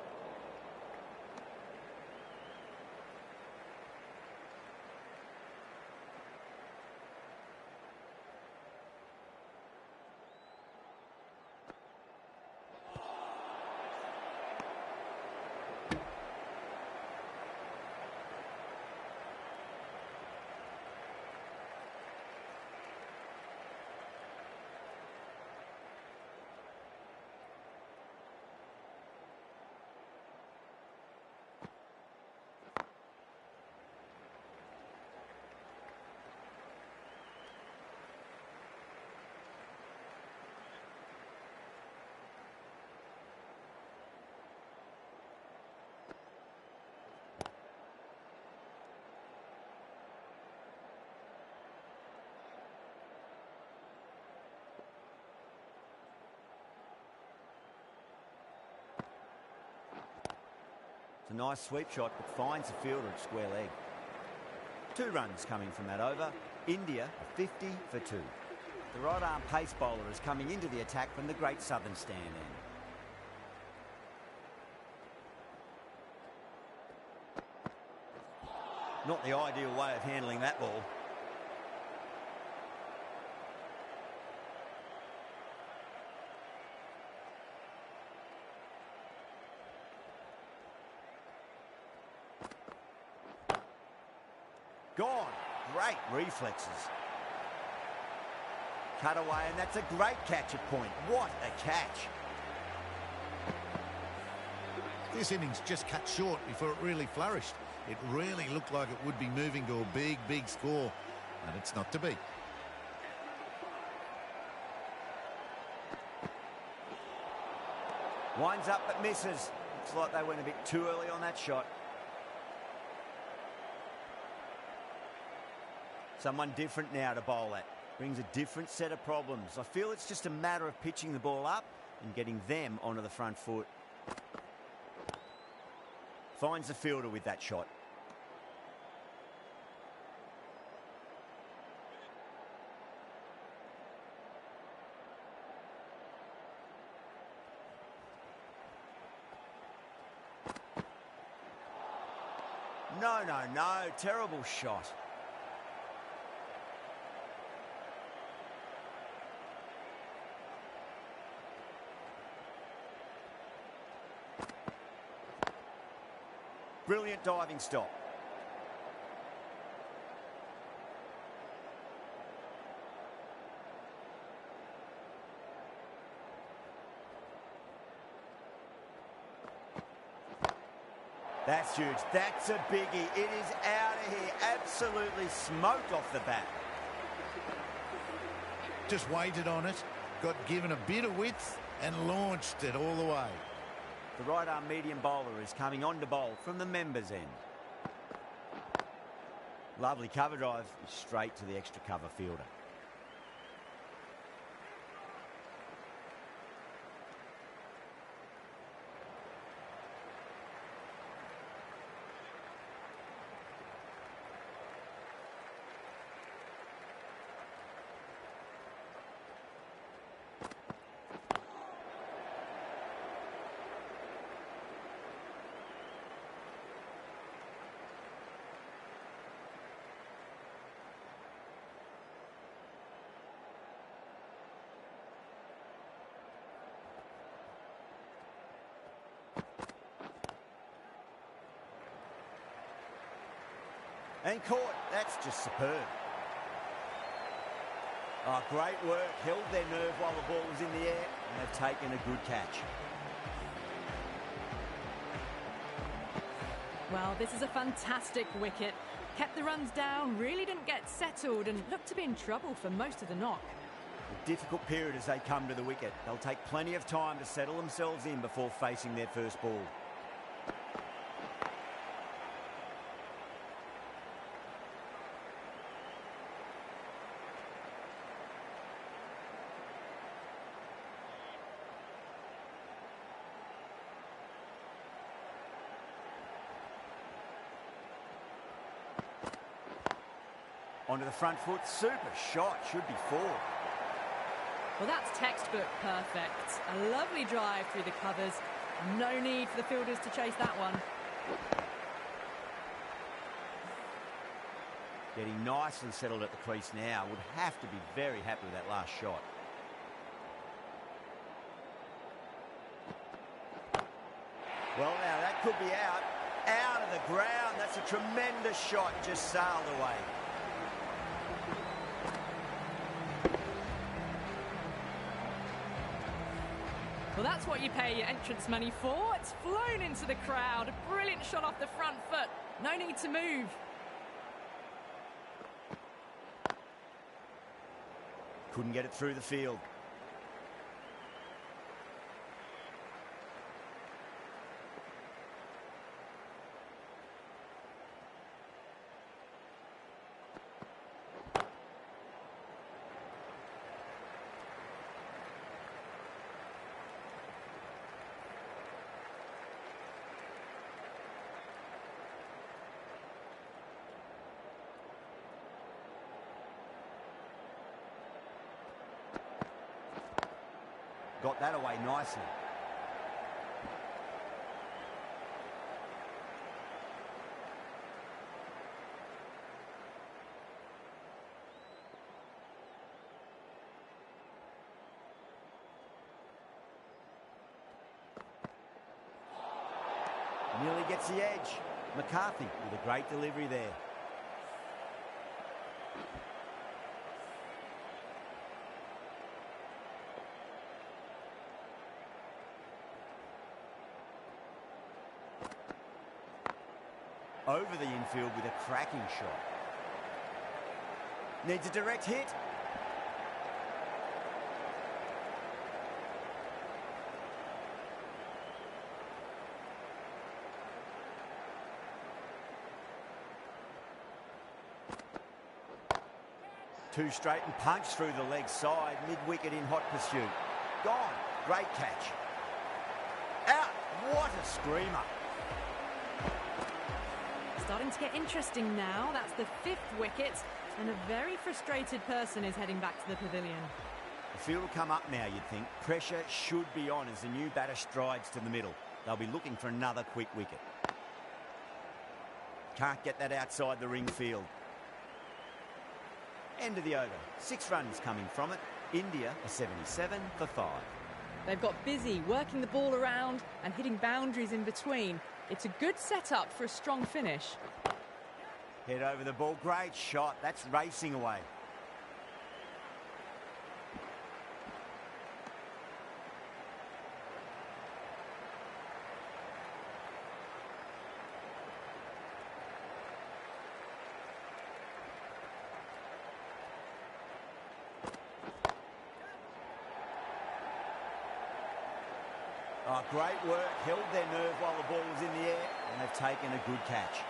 Speaker 1: It's a nice sweep shot, but finds the fielder at square leg. 2 runs coming from that over. India 50 for 2. The right arm pace bowler is coming into the attack from the Great Southern Stand end. Not the ideal way of handling that ball. Gone. Great reflexes. Cut away, and that's a great catch at point. What a catch.
Speaker 6: This innings just cut short before it really flourished. It really looked like it would be moving to a big, big score, and it's not to be.
Speaker 1: Winds up but misses. Looks like they went a bit too early on that shot. Someone different now to bowl at. Brings a different set of problems. I feel it's just a matter of pitching the ball up and getting them onto the front foot. Finds the fielder with that shot. No, terrible shot. Brilliant diving stop. That's huge. That's a biggie. It is out of here. Absolutely smoked off the bat.
Speaker 6: Just waited on it, got given a bit of width and launched it all the way.
Speaker 1: The right arm medium bowler is coming on to bowl from the members' end. Lovely cover drive, straight to the extra cover fielder. And caught. That's just superb. Oh, great work. Held their nerve while the ball was in the air, and they've taken a good catch.
Speaker 2: Well, this is a fantastic wicket. Kept the runs down, really didn't get settled, and looked to be in trouble for most of the knock.
Speaker 1: A difficult period as they come to the wicket. They'll take plenty of time to settle themselves in before facing their first ball. Onto the front foot, super shot, should be four.
Speaker 2: Well, that's textbook perfect. A lovely drive through the covers. No need for the fielders to chase that one.
Speaker 1: Getting nicely settled at the crease now. Would have to be very happy with that last shot. Well, now that could be out. Out of the ground. That's a tremendous shot. Just sailed away.
Speaker 2: Well, that's what you pay your entrance money for. It's flown into the crowd. A brilliant shot off the front foot. No need to move.
Speaker 1: Couldn't get it through the field. Got that away nicely. Nearly gets the edge. McCarthy with a great delivery there. Over the infield with a cracking shot. Needs a direct hit. Two straight and punch through the leg side. Mid-wicket in hot pursuit. Gone. Great catch. Out. What a screamer.
Speaker 2: Starting to get interesting now. That's the 5th wicket, and a very frustrated person is heading back to the pavilion.
Speaker 1: The field will come up now, you'd think. Pressure should be on as the new batter strides to the middle. They'll be looking for another quick wicket. Can't get that outside the ring field. End of the over. 6 runs coming from it. India are 77 for 5.
Speaker 2: They've got busy working the ball around and hitting boundaries in between. It's a good setup for a strong finish.
Speaker 1: Head over the ball. Great shot. That's racing away. Oh, great work. Held their nerve while the ball was in the air, and they've taken a good catch.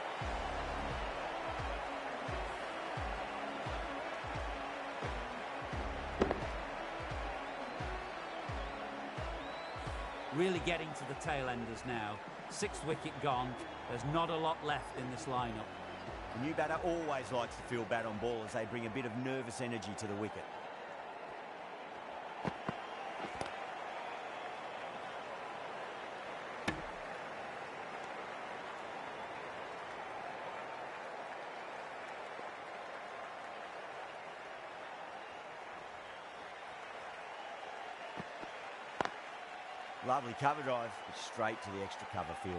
Speaker 5: Really getting to the tail enders now. 6th wicket gone. There's not a lot left in this lineup.
Speaker 1: The new batter always likes to feel bat on ball as they bring a bit of nervous energy to the wicket. Lovely cover drive, but straight to the extra cover fielder.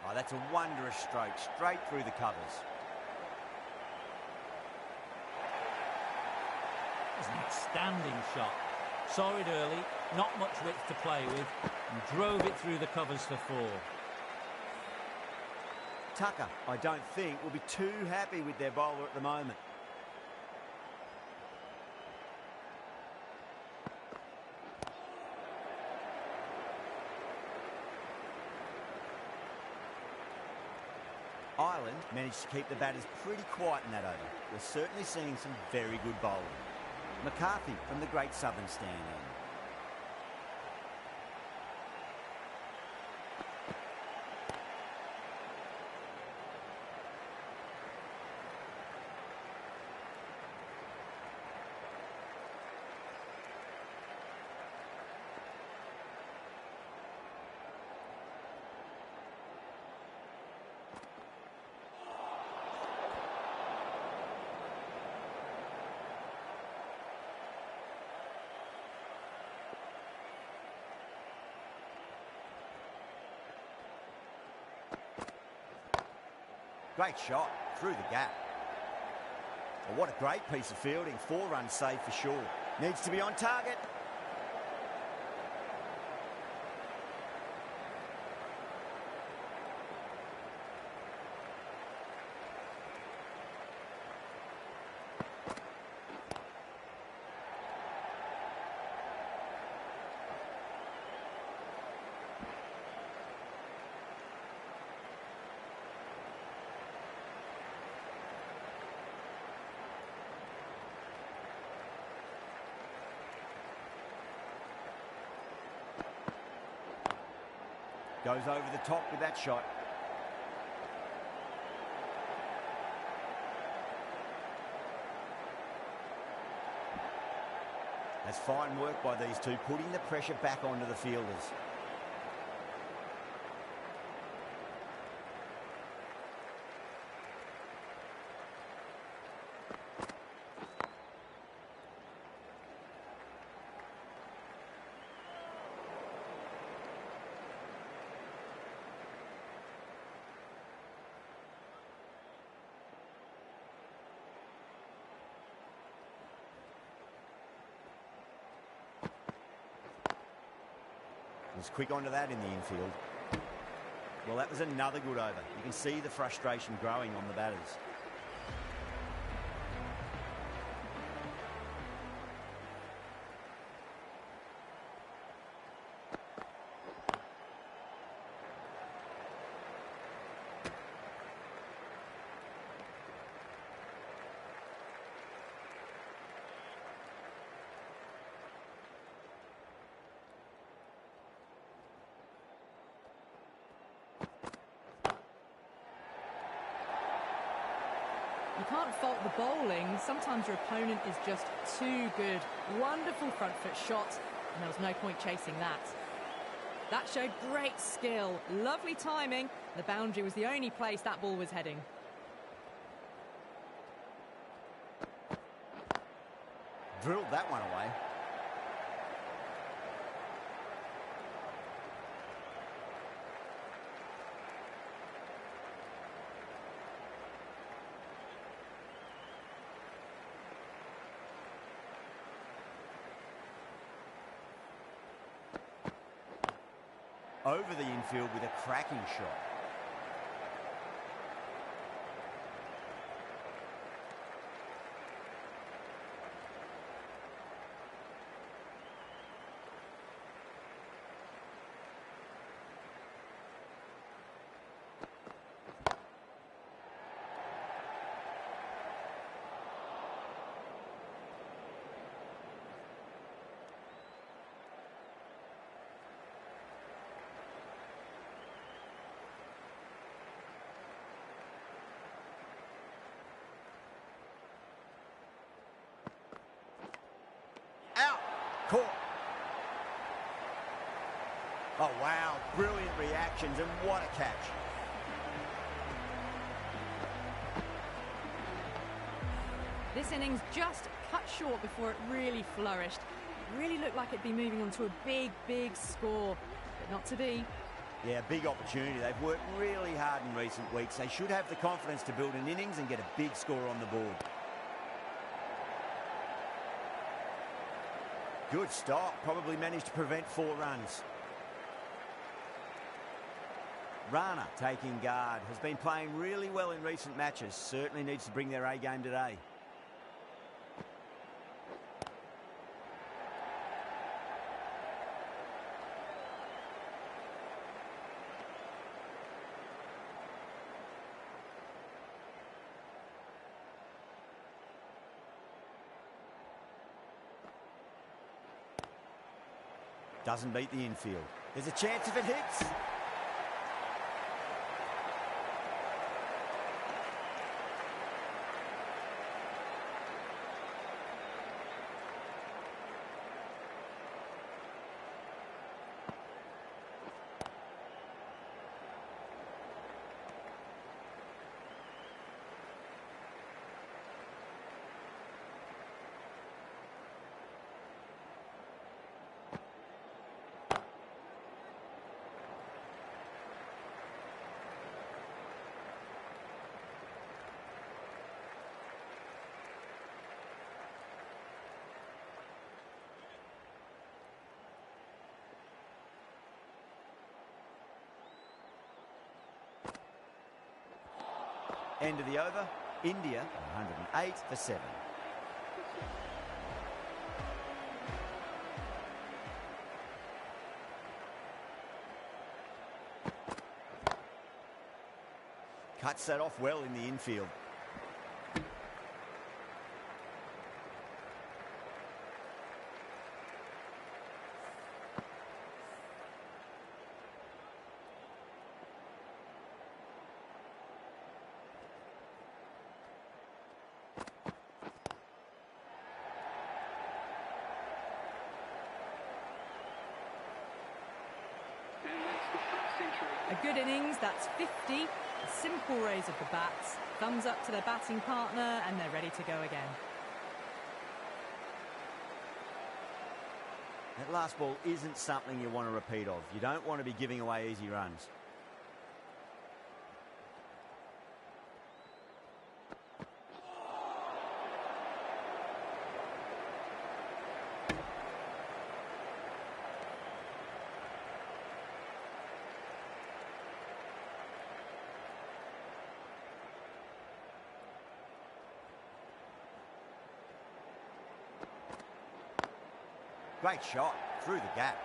Speaker 1: Oh, that's a wondrous stroke, straight through the covers.
Speaker 5: It's an outstanding shot. Saw it early, not much width to play with, and drove it through the covers for 4.
Speaker 1: Tucker, I don't think, will be too happy with their bowler at the moment. Ireland managed to keep the batters pretty quiet in that over. We're certainly seeing some very good bowling. McCarthy from the Great Southern Stand in. Great shot through the gap. Well, what a great piece of fielding. 4 runs saved for sure. Needs to be on target. Goes over the top with that shot. That's fine work by these two, putting the pressure back onto the fielders. Was quick onto that in the infield. Well, that was another good over. You can see the frustration growing on the batters.
Speaker 2: You can't fault the bowling. Sometimes your opponent is just too good. Wonderful front foot shot, and there was no point chasing that. That showed great skill, lovely timing. The boundary was the only place that ball was heading.
Speaker 1: Drilled that one away. Over the infield with a cracking shot. Out. Caught. Oh, wow. Brilliant reactions, and what a catch.
Speaker 2: This innings just cut short before it really flourished. It really looked like it'd be moving on to a big, big score, but not to be.
Speaker 1: Yeah, big opportunity. They've worked really hard in recent weeks. They should have the confidence to build an innings and get a big score on the board. Good stop. Probably managed to prevent 4 runs. Rana taking guard. Has been playing really well in recent matches. Certainly needs to bring their A game today. Doesn't beat the infield. There's a chance if it hits. End of the over. India 108 for 7. Cuts that off well in the infield.
Speaker 2: A good innings, that's 50. A simple raise of the bats. Thumbs up to their batting partner, and they're ready to go again.
Speaker 1: That last ball isn't something you want to repeat of. You don't want to be giving away easy runs. Great shot through the gap.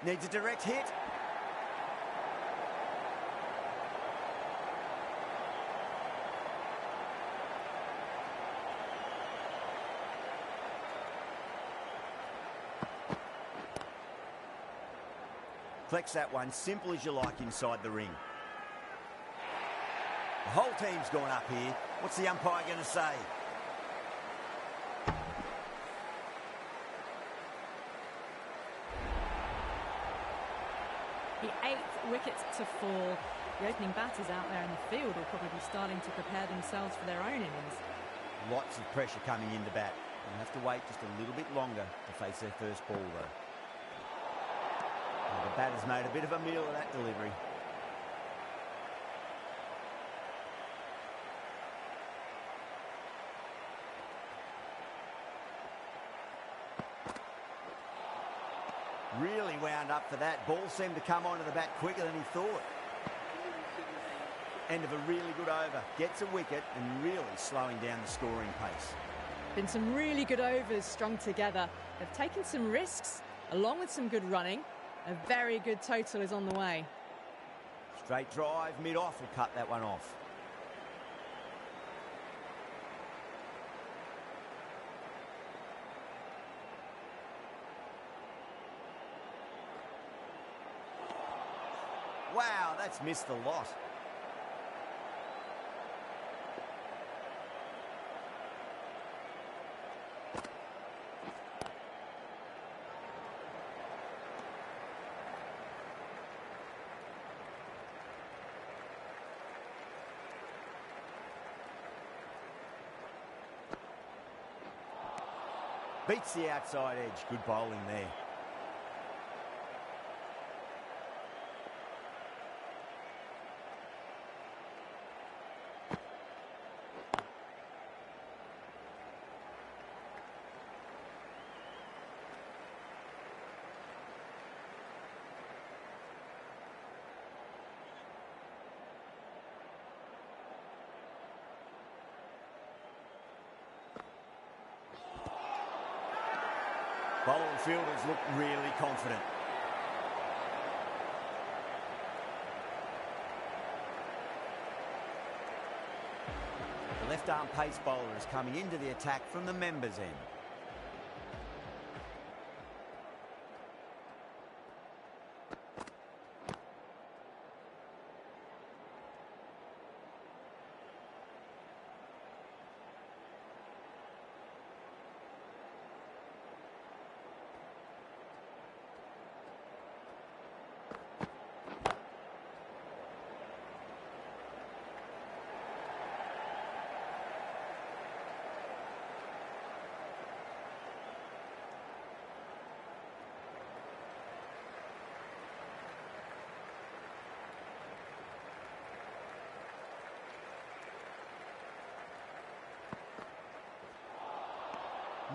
Speaker 1: Needs a direct hit. Flex that one, simple as you like inside the ring. The whole team's gone up here. What's the umpire going to say?
Speaker 2: The 8th wicket to fall. The opening batters out there in the field will probably be starting to prepare themselves for their own innings.
Speaker 1: Lots of pressure coming in to bat. They'll have to wait just a little bit longer to face their first ball, though. Well, the batter's made a bit of a meal of that delivery. Really wound up for that. Ball seemed to come onto the bat quicker than he thought. End of a really good over. Gets a wicket and really slowing down the scoring pace.
Speaker 2: Been some really good overs strung together. They've taken some risks, along with some good running. A very good total is on the way.
Speaker 1: Straight drive, mid-off will cut that one off. Wow, that's missed a lot. Beats the outside edge. Good bowling there. Bowler and fielders look really confident. The left-arm pace bowler is coming into the attack from the members' end.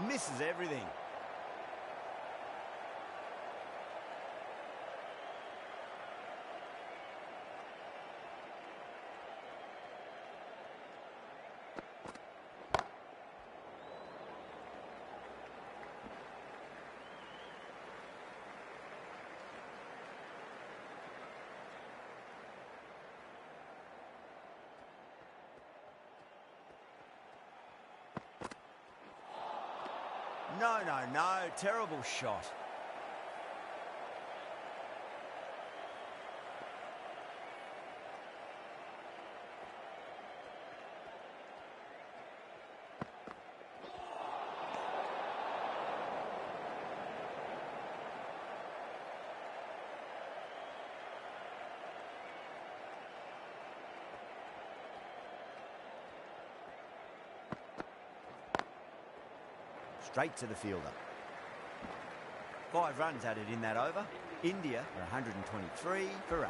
Speaker 1: Misses everything. No, no, no. Terrible shot. Straight to the fielder. 5 runs added in that over. India are 123 for 8.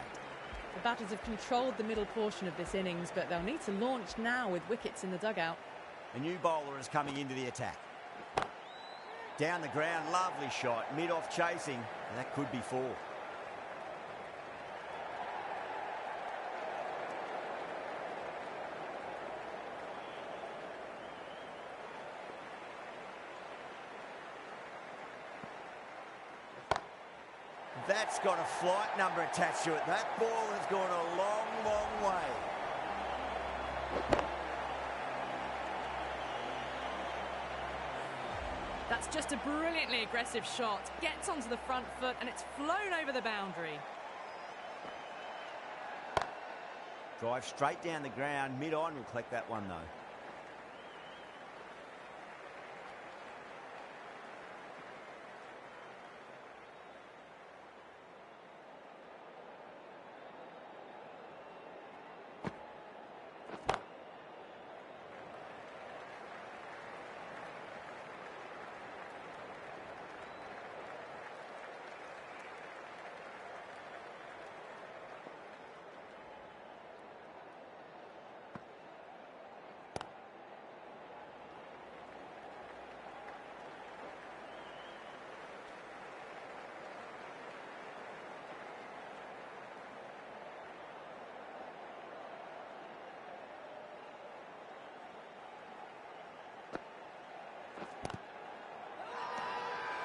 Speaker 2: The batters have controlled the middle portion of this innings, but they'll need to launch now with wickets in the dugout.
Speaker 1: A new bowler is coming into the attack. Down the ground, lovely shot. Mid-off chasing, and that could be 4. That's got a flight number attached to it. That ball has gone a long, long way.
Speaker 2: That's just a brilliantly aggressive shot. Gets onto the front foot and it's flown over the boundary.
Speaker 1: Drive straight down the ground. Mid-on will collect that one, though.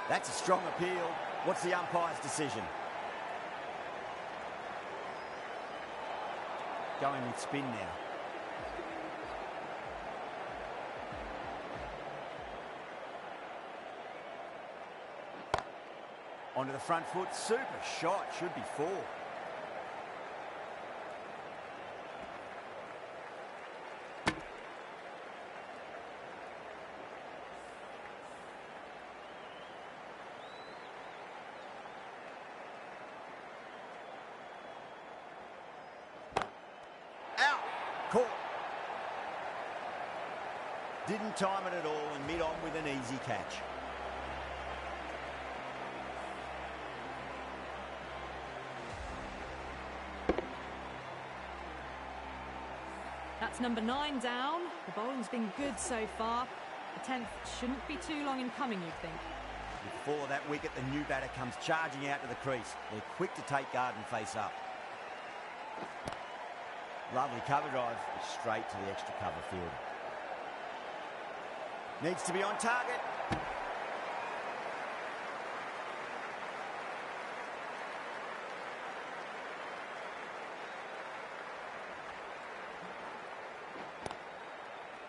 Speaker 1: That's a strong appeal. What's the umpire's decision? Going with spin now. Onto the front foot. Super shot. Should be 4. Caught. Didn't time it at all and mid-on with an easy catch.
Speaker 2: That's number 9 down. The bowling's been good so far. The 10th shouldn't be too long in coming, you'd think.
Speaker 1: Before that wicket, the new batter comes charging out to the crease. They're quick to take guard and face up. Lovely cover drive, straight to the extra cover field. Needs to be on target.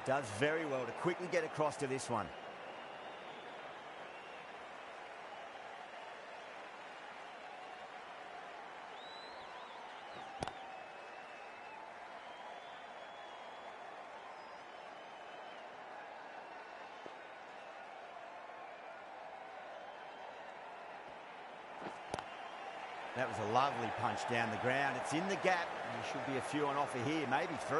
Speaker 1: Does very well to quickly get across to this one. That was a lovely punch down the ground. It's in the gap. There should be a few on offer here, maybe 3.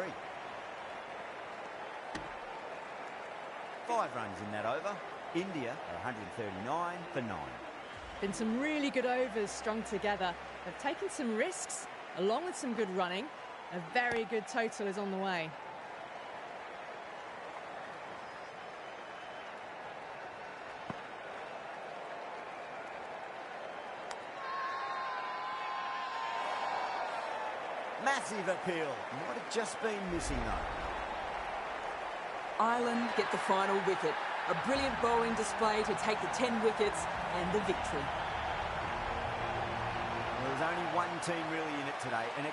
Speaker 1: 5 runs in that over. India are 139 for 9.
Speaker 2: Been some really good overs strung together. They've taken some risks, along with some good running. A very good total is on the way.
Speaker 1: Massive appeal. Might have just been missing, though.
Speaker 4: Ireland get the final wicket. A brilliant bowling display to take the 10 wickets and the victory.
Speaker 1: There was only one team really in it today, and